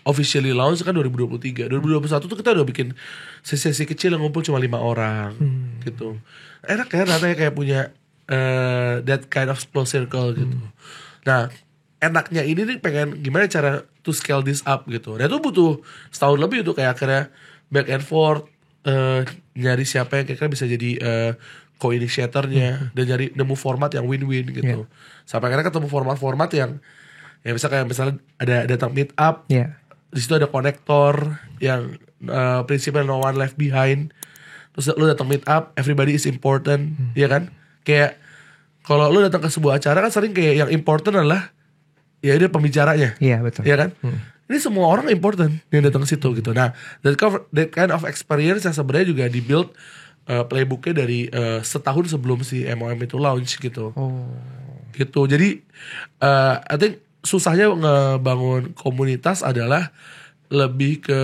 officially launch kan 2023. 2021 tuh kita udah bikin sesi-sesi kecil yang ngumpul cuma 5 orang gitu. Enak kan rasanya kayak punya that kind of close circle gitu. Nah, enaknya ini nih pengen gimana cara to scale this up gitu. Dan itu butuh setahun lebih tuh kayak akhirnya back and forth, nyari siapa yang kira-kira bisa jadi co-initiatornya dan nyari nemu format yang win-win gitu. Sampai akhirnya ketemu format-format yang bisa kayak misalnya ada datang meet up. Di situ ada konektor yang prinsipnya no one left behind. Terus lu datang meet up, everybody is important, ya kan? Kayak kalau lu datang ke sebuah acara kan sering kayak yang important adalah ya dia pembicaranya. Iya, betul. Ya kan? Ini semua orang important yang datang ke situ gitu. Nah, that kind of experience yang sebenarnya juga di-build playbooknya dari setahun sebelum si MOM itu launch gitu. Gitu. Jadi I think susahnya ngebangun komunitas adalah lebih ke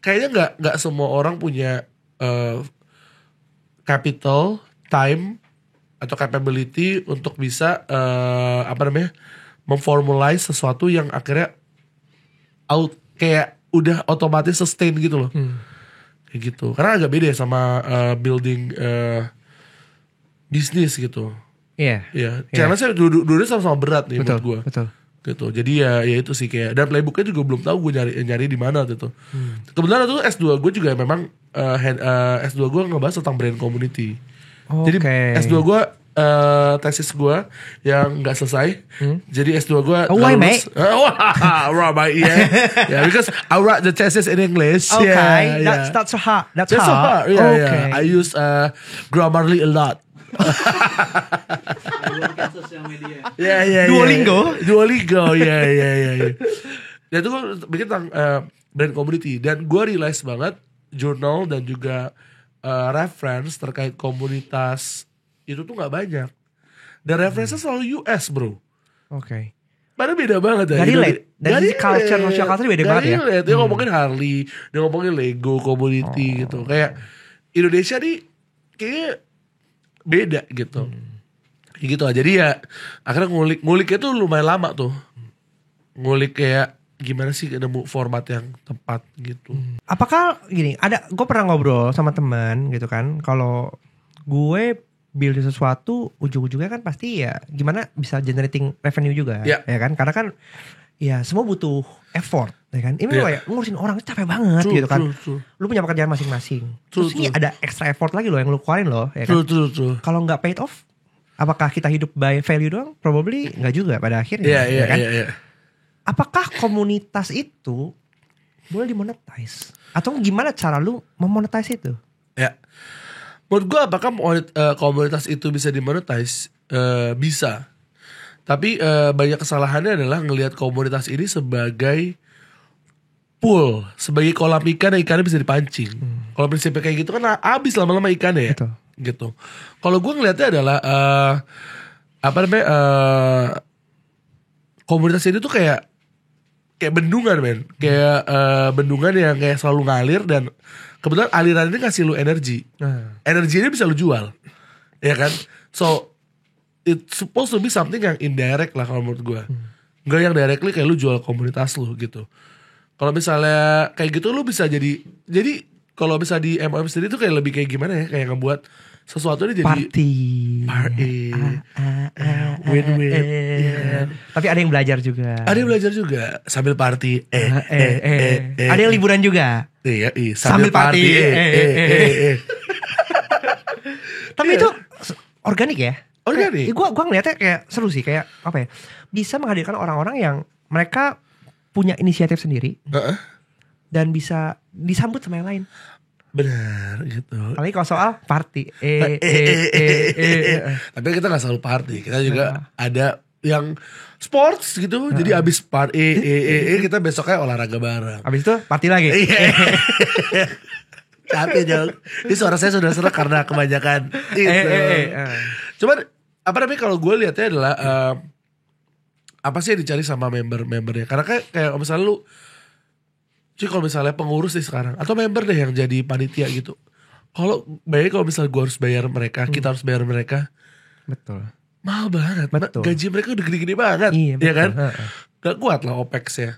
kayaknya nggak semua orang punya capital, time atau capability untuk bisa memformalize sesuatu yang akhirnya kayak udah otomatis sustain gitu loh. Kayak gitu. Karena agak beda ya sama building bisnis gitu. Iya. Challenge-nya dulu sama-sama berat nih menurut gue. Betul. Gitu. Jadi ya itu sih kayak dan playbooknya juga belum tahu gue nyari di mana gitu. Kebetulan itu S2 gue juga memang S2 gue ngebahas tentang brand community. Jadi S2 gue tesis gue yang nggak selesai. Jadi S2 gue why mate? Right, yeah, because I write the thesis in English. Okay, that's so hard. That's so hard. Okay. I use Grammarly a lot. Duolingo, ya. Dan itu gue bikin tentang brand community dan gue realize banget journal dan juga reference terkait komunitas itu tuh nggak banyak dan referensinya selalu US bro. Oke. Padahal beda banget ya. Gak relate. Dari culture, social culture beda banget ya. Dia ngomongin Harley, dia ngomongin Lego community gitu. Kayak Indonesia nih kayaknya beda gitu. Gitu aja. Jadi ya akhirnya nguliknya tuh lumayan lama tuh. Ngulik kayak gimana sih nemu format yang tepat gitu. Apakah gini, gue pernah ngobrol sama teman gitu kan, kalau gue build sesuatu ujung-ujungnya kan pasti ya gimana bisa generating revenue juga, ya kan? Karena kan ya semua butuh effort, ya kan? Ini kayak ngurusin orang capek banget gitu kan. Lu punya pekerjaan masing-masing. Terus ini ada extra effort lagi loh yang lu keluarin loh, ya kan? Kalau nggak paid off, apakah kita hidup by value doang? Probably nggak juga pada akhirnya, ya kan? Apakah komunitas itu boleh dimonetize? Atau gimana cara lu memonetize itu? Ya, menurut gue apakah komunitas itu bisa dimonetize? Bisa. Tapi banyak kesalahannya adalah ngelihat komunitas ini sebagai pool, sebagai kolam ikan yang ikannya bisa dipancing. Kalau prinsipnya kayak gitu kan habis lama-lama ikannya ya. Betul. Gitu. Kalau gue ngelihatnya adalah komunitas ini tuh kayak bendungan men, kayak bendungan yang kayak selalu ngalir dan kebetulan aliran ini ngasih lu energi. Energi ini bisa lu jual, ya kan? So it's supposed to be something yang indirect lah kalau menurut gue. Nggak yang directly kayak lu jual komunitas lu gitu. Kalau misalnya kayak gitu lu bisa jadi kalau bisa di MOM sendiri tuh kayak lebih kayak gimana ya, kayak ngebuat sesuatu ini jadi party. Win-win. Tapi ada yang belajar juga. Ada yang belajar juga sambil party. Ada yang liburan juga. Iya, sambil party. Tapi itu organik ya? Organik. Gue ngeliatnya kayak seru sih, kayak apa ya? Bisa menghadirkan orang-orang yang mereka punya inisiatif sendiri dan bisa disambut sama yang lain. Benar gitu. Apalagi kalau soal party. Tapi kita gak selalu party. Kita juga ada yang sports gitu. Jadi abis party kita besoknya olahraga bareng. Abis itu party lagi. Capek jauh. Ini suara saya sudah serak karena kebanyakan itu. Cuman apa namanya kalau gue lihatnya adalah apa sih yang dicari sama membernya. Karena kayak misalnya lu, kalau misalnya pengurus nih sekarang atau member deh yang jadi panitia gitu. Kalau misalnya gue harus bayar mereka, kita harus bayar mereka. Betul. Mahal banget. Betul. Gaji mereka udah gede-gede banget. Iya, ya kan? Gak kuat lah OPEX ya.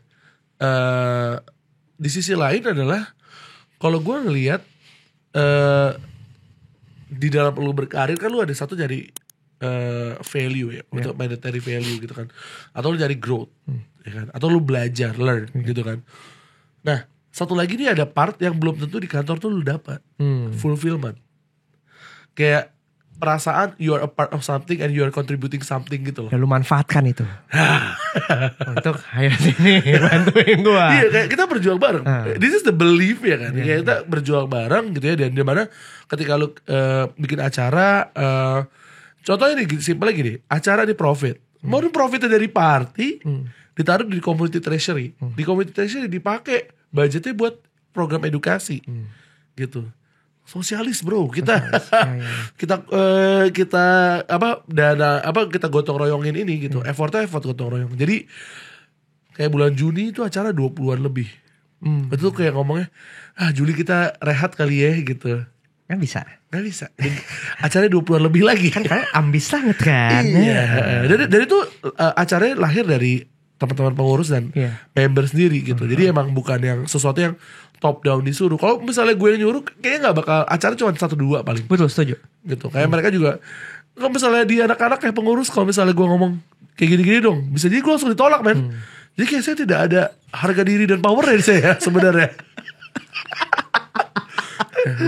Di sisi lain adalah kalau gue ngelihat di dalam lu berkarir kan lu ada satu jadi value ya, untuk monetary value gitu kan, atau lu cari growth, ya kan, atau lu belajar, learn gitu kan. Nah satu lagi nih ada part yang belum tentu di kantor tuh lu dapat, fulfillment, kayak perasaan you are a part of something and you are contributing something gitu loh. Ya lu manfaatkan itu. Untuk ayo sini bantuin gua. Iya, kayak kita berjuang bareng. This is the belief ya kan. Kayak kita berjuang bareng gitu ya. Dan dimana ketika lu bikin acara, contohnya nih simpelnya gini, acara di profit. Mau profitnya dari party, ditaruh di community treasury. Di community treasury dipakai budgetnya buat program edukasi, gitu. Sosialis bro, kita kita apa dana apa kita gotong royongin ini gitu. Effort gotong royong. Jadi kayak bulan Juni itu acara 20-an lebih. Betul kayak ngomongnya, Juli kita rehat kali ya gitu. Kan bisa. Gak bisa. Acaranya 20-an lebih lagi. Kan kalian ambis banget kan. Iya. Dan itu acaranya lahir dari teman-teman pengurus dan member sendiri gitu. Jadi emang bukan yang sesuatu yang top down disuruh. Kalau misalnya gue yang nyuruh, kayaknya gak bakal, acara cuma 1-2 paling. Betul, setuju. Gitu. Kayak mereka juga, kalau misalnya di anak-anak kayak pengurus, kalau misalnya gue ngomong kayak gini-gini dong, bisa jadi gue langsung ditolak men. Jadi kayak saya tidak ada harga diri dan power dari saya sebenarnya.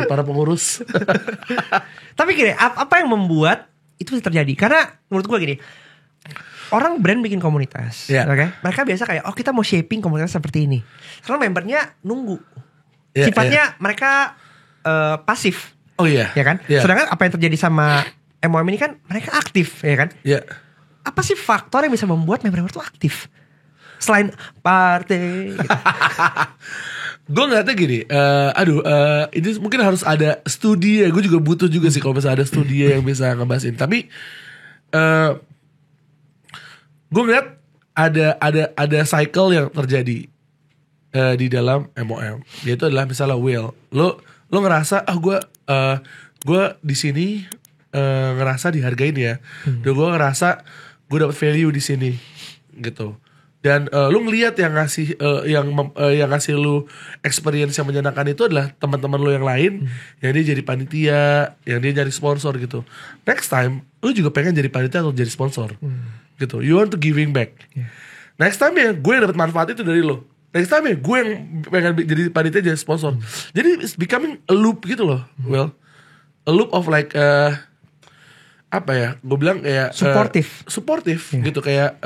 Para pengurus. Tapi gini, apa yang membuat itu bisa terjadi? Karena menurut gue gini, orang brand bikin komunitas, okay? Mereka biasa kayak, kita mau shaping komunitas seperti ini. Karena membernya nunggu, sifatnya mereka pasif, ya kan? Sedangkan apa yang terjadi sama MOM ini kan mereka aktif, ya kan? Apa sih faktor yang bisa membuat member itu aktif selain party? Gitu. Gue ngeliatnya gini, ini mungkin harus ada studi ya. Gue juga butuh juga sih kalau misalnya ada studi yang bisa ngebahasin. Tapi gue ngeliat ada cycle yang terjadi di dalam MOM. Yaitu adalah misalnya lo ngerasa gue di sini ngerasa dihargain ya. Dan gue ngerasa gue dapet value di sini gitu. Dan lu ngeliat yang ngasih yang ngasih lu experience yang menyenangkan itu adalah teman-teman lu yang lain, yang dia jadi panitia, yang dia jadi sponsor gitu. Next time lu juga pengen jadi panitia atau jadi sponsor. Gitu. You want to giving back. Next time ya gue yang dapat manfaat itu dari lo. Next time ya gue yang pengen jadi panitia jadi sponsor. Jadi it's becoming a loop gitu loh. A loop of like apa ya? Gue bilang kayak supportive gitu, kayak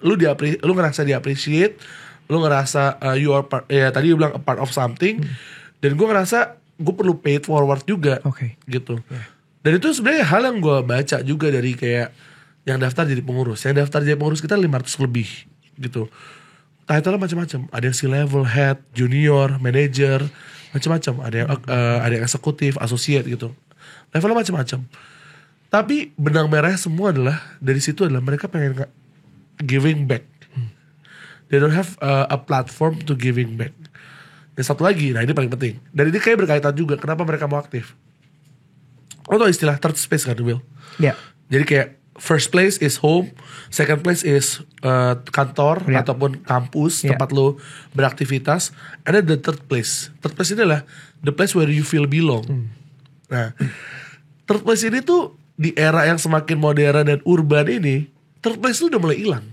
lu ngerasa di-appreciate, lu ngerasa you are part, ya tadi lu bilang a part of something. Dan gue ngerasa gue perlu pay it forward juga. Gitu. Dan itu sebenarnya hal yang gue baca juga dari kayak yang daftar jadi pengurus. Yang daftar jadi pengurus kita 500 lebih gitu. Title-nya macam-macam. Ada yang C-level, head, junior, manager, macam-macam. Ada yang eksekutif, associate gitu. Levelnya macam-macam. Tapi benang merah semua adalah dari situ adalah mereka pengen giving back. They don't have a platform to giving back. Dan satu lagi, nah ini paling penting. Dan ini kayak berkaitan juga kenapa mereka mau aktif. Lo tau istilah third space kan, Will? Iya. Jadi kayak first place is home, second place is kantor ataupun kampus tempat lo beraktivitas, and then the third place. Third place ini adalah the place where you feel belong. Nah, third place ini tuh di era yang semakin modern dan urban ini, third place tuh udah mulai hilang.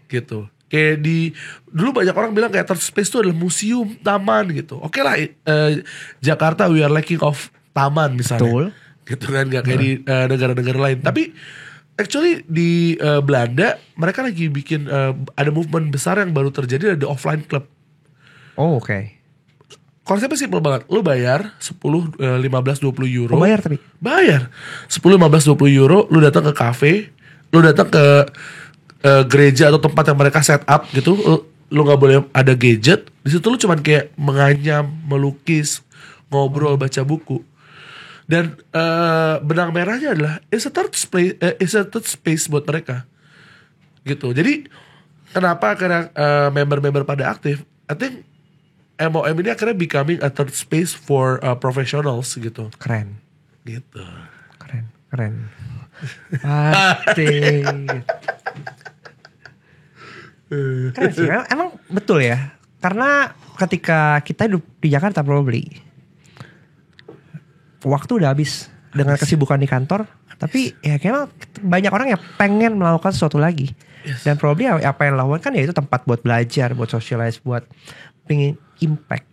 Gitu. Kayak dulu banyak orang bilang kayak third space itu adalah museum, taman gitu. Oke lah, Jakarta we are lacking of taman misalnya. Betul. gitu kan, nggak kayak di negara-negara lain. Tapi actually di Belanda mereka lagi bikin ada movement besar yang baru terjadi, ada offline club. Oh, oke. Konsepnya simpel banget. Lu bayar 10, 15, 20 euro. Oh, bayar tapi? Bayar 10, 15, 20 euro. Lu datang ke cafe, lu datang ke gereja atau tempat yang mereka set up gitu. Lu gak boleh ada gadget. Di situ lu cuman kayak menganyam, melukis, ngobrol, baca buku. Dan benang merahnya adalah it's a third space buat mereka gitu. Jadi kenapa akhirnya member-member pada aktif, I think MOM ini akhirnya becoming a third space for professionals gitu. Keren Gitu. Keren pasti. Keren sih, emang betul ya. Karena ketika kita hidup di Jakarta probably waktu udah habis dengan kesibukan di kantor. Tapi ya kayaknya banyak orang yang pengen melakukan sesuatu lagi. Yes. Dan probably apa yang lakukan kan ya itu tempat buat belajar, buat socialize, buat pengen impact.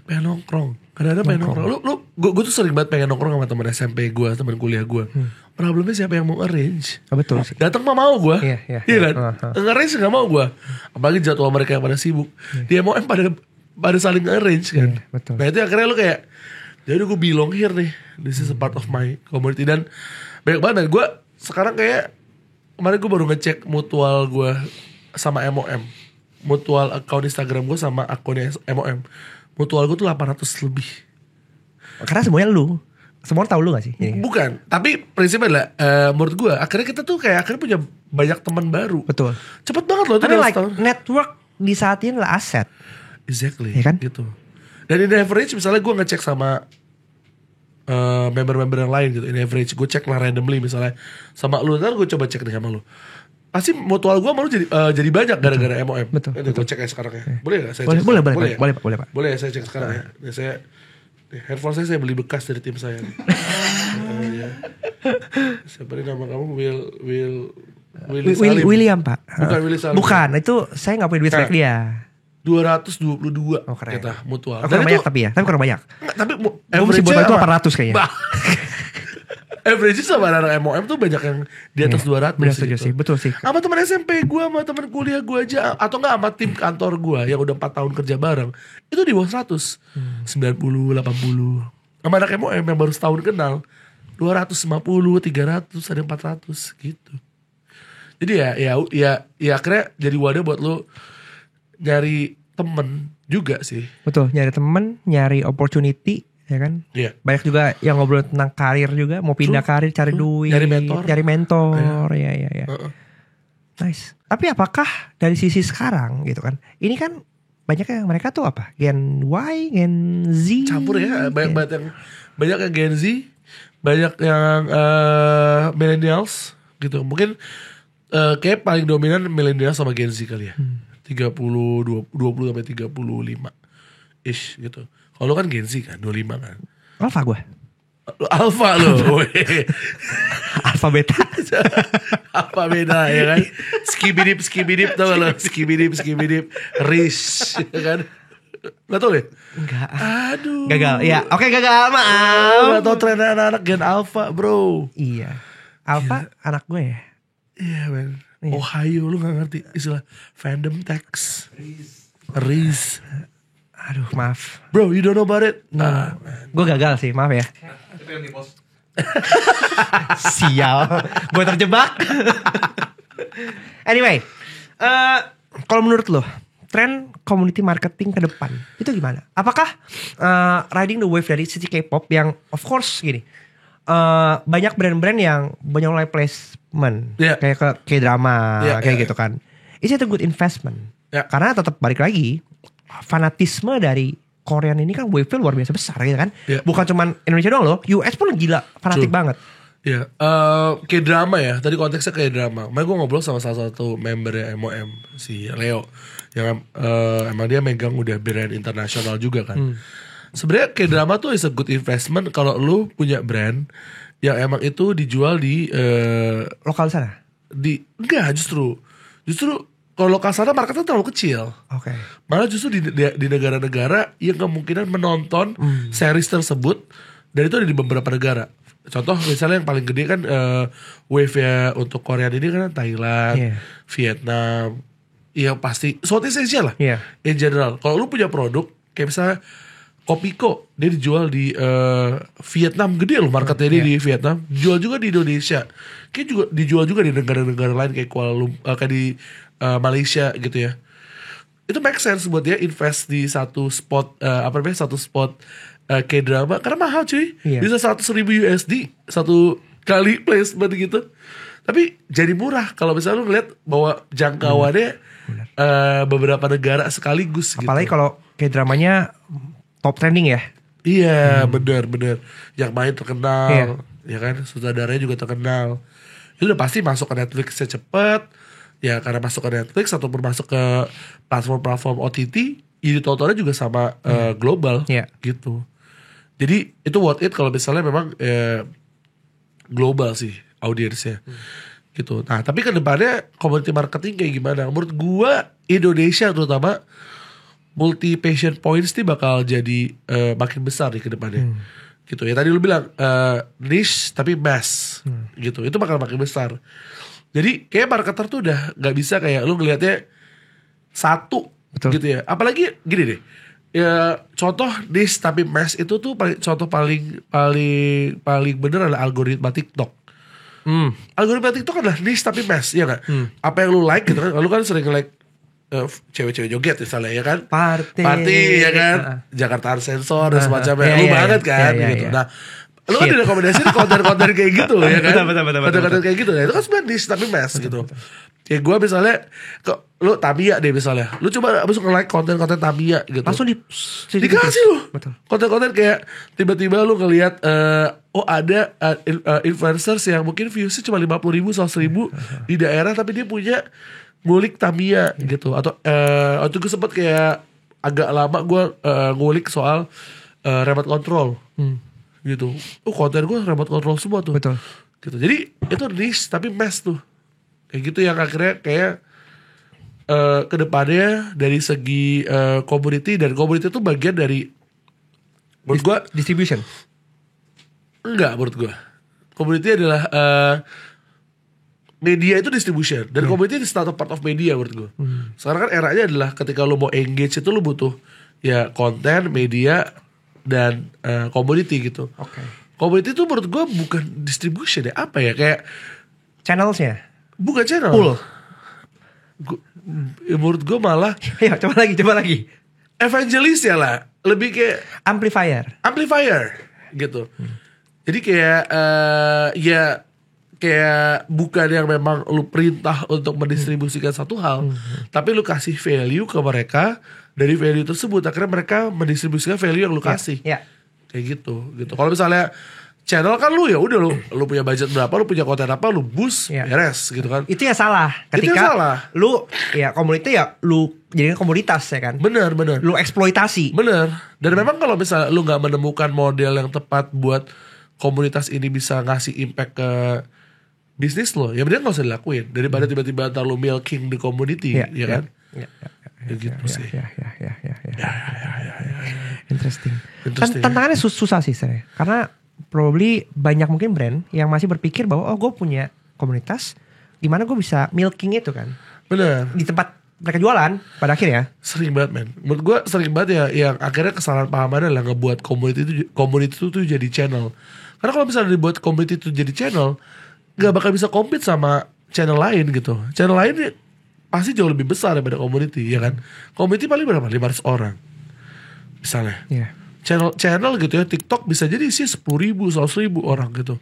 Pengen nongkrong. Kadang-kadang pengen nongkrong. Gue tuh sering banget pengen nongkrong sama teman SMP gue, teman kuliah gue. Problemnya siapa yang mau arrange? Betul sih. Datang mah mau gue. Iya kan? Nge-arrange gak mau gue. Apalagi jadwal mereka yang pada sibuk. Di MOM pada saling arrange kan. Betul. Nah itu akhirnya lu kayak, jadi gue belong here nih. This is a part of my community. Dan banyak banget. Gue sekarang kayak, kemarin gue baru ngecek mutual gue sama MOM. Mutual account Instagram gue sama akunnya MOM. Mutual gue tuh 800 lebih. Karena semuanya lu. Semua tahu lu gak sih? Bukan. Tapi prinsipnya adalah menurut gue akhirnya kita tuh kayak akhirnya punya banyak teman baru. Betul. Cepet banget loh. Karena like network di saat ini adalah aset. Exactly. Ya kan? Gitu. Dan in average misalnya gue ngecek sama member-member yang lain gitu. In average gue cek lah randomly misalnya sama lu. Ntar gue coba cek nih sama lu. Pasti mutual gue malu jadi banyak gara-gara MOM. Betul. Gue cek ya sekarang ya. Boleh gak saya Boleh, cek? boleh Pak. Boleh ya saya cek sekarang ya. Nih, headphone saya beli bekas dari tim saya. Ya. Siapa nih nama kamu? William Pak. Bukan Willy Salim. Bukan, itu saya gak punya duit kayak dia. 222 keren. mutual. Kurang banyak tapi ya. Tapi kurang banyak. Tapi Gue mesti buat itu 400 kayaknya. Average sama anak MOM tuh banyak yang di atas 200 bener setuju gitu. sih, betul sih. Sama teman SMP gue, sama teman kuliah gue aja, atau enggak sama tim kantor gue yang udah 4 tahun kerja bareng, itu di bawah 100, 90, 80. Sama anak MOM yang baru setahun kenal, 250, 300, ada 400 gitu. Jadi ya akhirnya jadi wadah buat lo nyari temen juga sih. Betul, nyari temen, nyari opportunity. Ya kan, banyak juga yang ngobrol tentang karir juga, mau pindah karir, cari duit, nyari mentor, ya. Nice. Tapi apakah dari sisi sekarang gitu kan, ini kan banyak yang mereka tuh apa, Gen Y, Gen Z, campur ya, banyak yang Gen Z, banyak yang millennials gitu. Mungkin kayak paling dominan millennials sama Gen Z kali ya, 20 sampai 35 ish gitu. Kalau kan Gen Z kan, 25 kan. Alpha gue. Alpha lo. Alpha beta. Alpha beta ya kan. Skibidip tau gak lo. Skibidip Rish ya kan. Gak tau deh. Enggak. Aduh. Gagal. Ya oke gagal, maaf. Gak tau tren anak-anak Gen Alpha bro. Iya. Alpha anak gue ya. Iya men. Ohio lu gak ngerti istilah fandom tax. Riz. Aduh maaf. Bro you don't know about it. Gue gagal sih, maaf ya. Sial. Gue terjebak. Anyway, kalau menurut lo tren community marketing ke depan itu gimana? Apakah riding the wave dari sisi K-pop yang of course gini, banyak brand-brand yang mulai placement kayak ke K-drama kayak gitu kan. Is it a good investment? Karena tetap balik lagi fanatisme dari Korean ini kan wave-nya luar biasa besar gitu kan. Bukan cuman Indonesia doang loh, US pun gila fanatik banget. Iya, K-drama ya. Tadi konteksnya K-drama. Kemarin gue ngobrol sama salah satu membernya MOM, si Leo, yang emang dia megang udah brand internasional juga kan. Sebenarnya K-drama tuh is a good investment kalau lu punya brand yang emang itu dijual di lokal sana. Enggak, justru kalau lokal sana marketnya terlalu kecil. Oke. Malah justru di negara-negara yang kemungkinan menonton series tersebut Dan itu ada di beberapa negara. Contoh misalnya yang paling gede kan wave ya untuk Korean ini kan Thailand, Vietnam, ya pasti Southeast Asia lah. In general, kalau lu punya produk kayak misalnya Kopiko, dia dijual di Vietnam, gede loh marketnya dia di Vietnam, jual juga di Indonesia, kayak juga dijual juga di negara-negara lain kayak Kuala Lumpur, kayak di Malaysia gitu ya. Itu make sense buat dia invest di satu spot satu spot K-drama karena mahal cuy, bisa 100.000 USD satu kali placement gitu. Tapi jadi murah kalau misalnya lu ngeliat bahwa jangkauannya beberapa negara sekaligus. Apalagi gitu. kalau K-dramanya top trending ya. Iya benar. Yang main terkenal, ya kan, sutradaranya juga terkenal. Itu udah pasti masuk ke Netflix cepet. Ya karena masuk ke Netflix ataupun masuk ke platform-platform OTT, jadi tontonnya juga sama global gitu. Jadi itu worth it kalau misalnya memang global sih audiensnya gitu. Nah tapi ke depannya community marketing kayak gimana? Menurut gua Indonesia terutama multi passion points nih bakal jadi makin besar nih ke depannya. Gitu ya, tadi lu bilang niche tapi mass gitu, itu bakal makin besar. Jadi kayak marketer tuh udah gak bisa kayak lu ngelihatnya satu. Betul. Gitu ya. Apalagi gini deh, ya contoh niche tapi mass itu tuh contoh paling bener adalah algoritma TikTok. Algoritma TikTok adalah niche tapi mass, ya gak? Apa yang lu like gitu kan, lu kan sering like cewek-cewek joget misalnya ya kan, party ya kan, Jakarta Sensor dan semacamnya, lu banget kan gitu. Nah lu kan direkomendasiin konten-konten kayak gitu ya kan, konten-konten kayak gitu, nah itu kan sebenarnya niche tapi mass gitu. Kayak gue misalnya, lu Tamiya deh misalnya, lu coba abis nge-like konten-konten Tamiya gitu, langsung dikasih lu konten-konten kayak tiba-tiba lu ngelihat ada influencers yang mungkin viewsnya cuma 50.000, 100.000 di daerah, tapi dia punya ngulik Tamiya gitu. Atau waktu gue sempet kayak agak lama gue ngulik soal remote control gitu. Konten gue remote control semua tuh. Betul. Gitu. Jadi itu niche tapi mass tuh. Kayak gitu yang akhirnya kayak kedepannya dari segi community, dan community itu bagian dari menurut gue distribution. Enggak, menurut gue community adalah media itu distribution, dan community is not a part of media menurut gue. Sekarang kan eranya adalah ketika lo mau engage itu lo butuh ya konten, media, dan community gitu. Community itu menurut gue bukan distribution ya, apa ya, kayak channelsnya. Bukan channel. Pool. Menurut gue malah ya, coba lagi. Evangelis ya lah, lebih kayak amplifier gitu. Jadi kayak ya kayak bukan yang memang lu perintah untuk mendistribusikan satu hal, tapi lu kasih value ke mereka, dari value tersebut akhirnya mereka mendistribusikan value yang lu kasih. Kayak gitu. Kalau misalnya channel kan lu ya udah lu punya budget berapa, lu punya konten apa, lu boost, beres gitu kan. Itu ya salah. Ketika lu ya community ya lu jadikan komoditas ya kan. Bener. Lu eksploitasi. Bener. Dan memang kalau misalnya lu nggak menemukan model yang tepat buat komunitas ini bisa ngasih impact ke bisnis lo, ya bener gak usah dilakuin daripada tiba-tiba ntar lo milking the community, ya kan? Ya gitu sih. Interesting. Tantangannya susah sih saya, karena probably banyak mungkin brand yang masih berpikir bahwa gue punya komunitas di mana gue bisa milking itu kan. Bener. Di tempat mereka jualan pada akhirnya. Sering banget men. Menurut gue sering banget ya yang akhirnya kesalahan pahamannya adalah ngebuat community itu tuh jadi channel. Karena kalau misalnya dibuat community itu jadi channel, gak bakal bisa compete sama channel lain gitu. Channel lain pasti jauh lebih besar daripada community, ya kan? Community paling berapa? 500 orang misalnya. Channel gitu ya, TikTok bisa jadi isi 10.000, 100.000 orang gitu.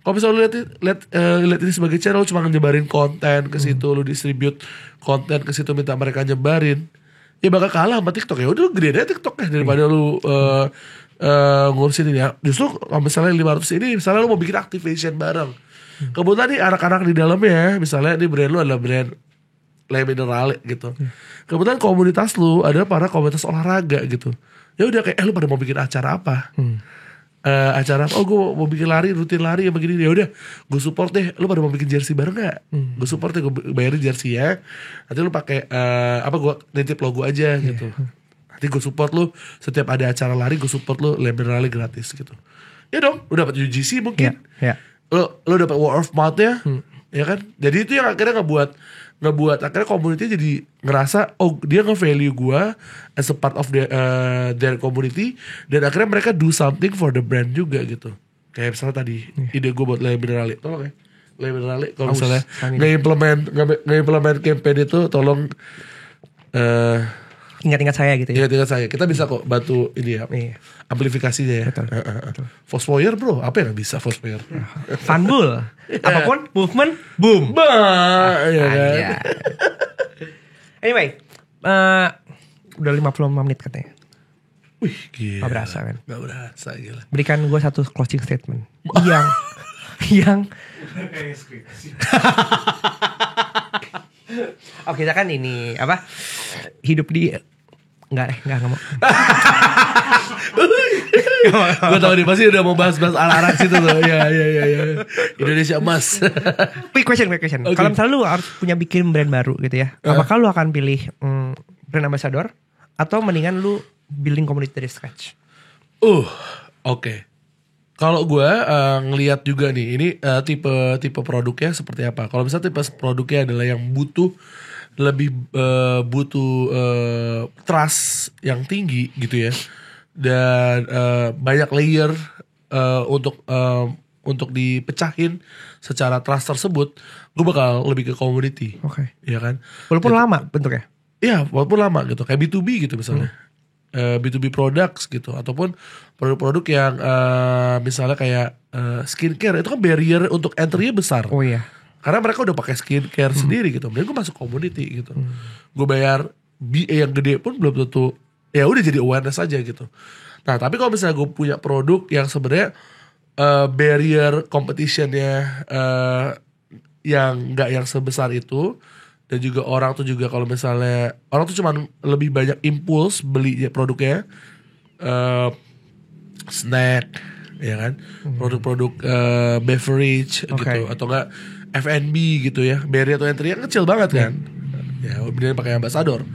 Kalau misalnya lu lihat ini sebagai channel, cuma nyebarin konten ke situ, lu distribute konten ke situ, minta mereka nyebarin, ya bakal kalah sama TikTok. Ya udah lu gedein aja TikTok daripada lu ngurusin ini ya. Justru kalau misalnya 500 ini, misalnya lu mau bikin activation bareng, kebetulan nih anak-anak di dalamnya, misalnya ini brand lu adalah brand Le Minerale gitu. Kebetulan komunitas lu adalah para komunitas olahraga gitu. Ya udah kayak lu pada mau bikin acara apa? Acara gue mau bikin lari, rutin lari ya begini, ya udah gue support deh. Lu pada mau bikin jersey bareng gak? Gue support deh, gue bayarin jersey ya. Nanti lu pakai gue nitip logo aja gitu. Nanti gue support lu setiap ada acara lari, gue support lu Le Minerale gratis gitu. Ya dong, lu dapat UGC mungkin. Ya. Lu dapat word of mouth ya. Ya kan? Jadi itu yang akhirnya ngebuat akhirnya community jadi ngerasa dia nge-value gua as a part of their community, dan akhirnya mereka do something for the brand juga gitu. Kayak misalnya tadi ide gua buat Le Minerale, tolong ya. Le Minerale kalau misalnya nge-implement campaign itu tolong ingat-ingat saya gitu ya. Ingat-ingat saya. Kita bisa kok bantu ini ya. Amplifikasinya ya. Betul. Fosfoyer bro, apa yang bisa Fosfoyer? Funbull. Apapun movement boom. Iya kan? Anyway, udah 55 menit katanya. Wih, gila. Gak berasa kan? Gak berasa, gila. Berikan gue satu closing statement yang kita kan ini apa? Hidup di Enggak mau. Gue tau nih pasti udah mau bahas-bahas arak-arak situ tuh. Iya. Indonesia emas. Quick question. Okay. Kalau misalnya lu harus bikin brand baru gitu ya, apakah lu akan pilih brand ambassador atau mendingan lu building community dari scratch? Oke. Kalau gue ngelihat juga nih, ini tipe produknya seperti apa. Kalau misalnya tipe produknya adalah yang butuh trust yang tinggi gitu ya, dan banyak layer untuk dipecahin secara trust tersebut, gue bakal lebih ke community. Oke. Ya kan? Walaupun lama bentuknya. Iya, walaupun lama gitu, kayak B2B gitu misalnya. B2B products gitu, ataupun produk-produk yang misalnya kayak skincare, itu kan barrier untuk entry-nya besar. Oh iya. Karena mereka udah pakai skincare sendiri gitu. Mending gue masuk community gitu. Gue bayar BA yang gede pun belum tentu. Ya udah jadi awareness aja gitu. Nah tapi kalau misalnya gue punya produk yang sebenarnya barrier competitionnya yang nggak yang sebesar itu, dan juga orang tuh juga kalau misalnya orang tuh cuman lebih banyak impuls beli produknya, snack, ya kan, produk-produk beverage gitu, atau enggak F&B gitu ya, barrier atau entry yang kecil banget kan. Ya bener pakai ambassador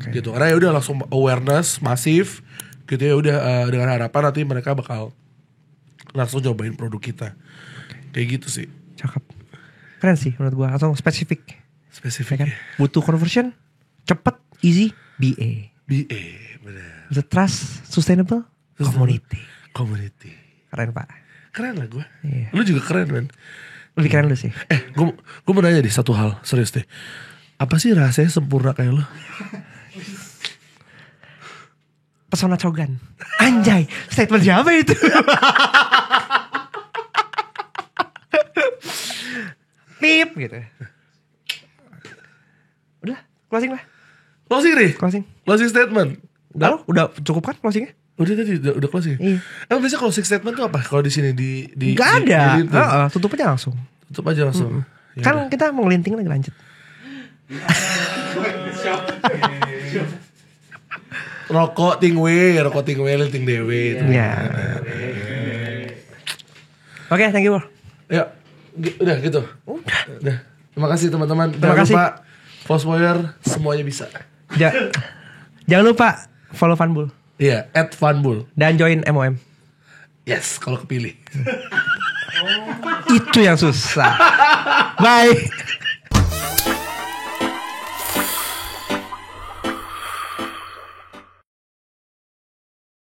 gitu, karena ya udah langsung awareness masif gitu ya, udah dengan harapan nanti mereka bakal langsung cobain produk kita. Kayak gitu sih. Cakep. Keren sih menurut gua, langsung spesifik ya kan? Butuh conversion cepet, easy, BA bener. The trust, sustainable, community. Keren pak. Keren lah gue. Iya. Lu juga keren man. Lebih keren lu sih. Gue mau nanya deh satu hal, serius deh. Apa sih rasanya sempurna kayak lu? Pesona Cogan. Anjay, statement siapa itu? Pip gitu. Udah, closing lah. Closing nih? Closing statement. Udah cukup kan closingnya? Udah closing. Iya. Emang biasa closing statement tuh apa? Kalau di sini di nggak ada. Tutup aja langsung. Ya kan udah. kita mau ngelinting lagi lanjut. Rokok ting we, linting dewe. Iya. Oke, thank you. Ya, udah gitu. Udah. Terima kasih teman-teman. Terima kasih. Lupa Fosfoyer semuanya bisa. Jangan lupa follow Funbull. Iya, @funbull. Dan join MOM. Yes, kalau kepilih. Itu yang susah. Bye.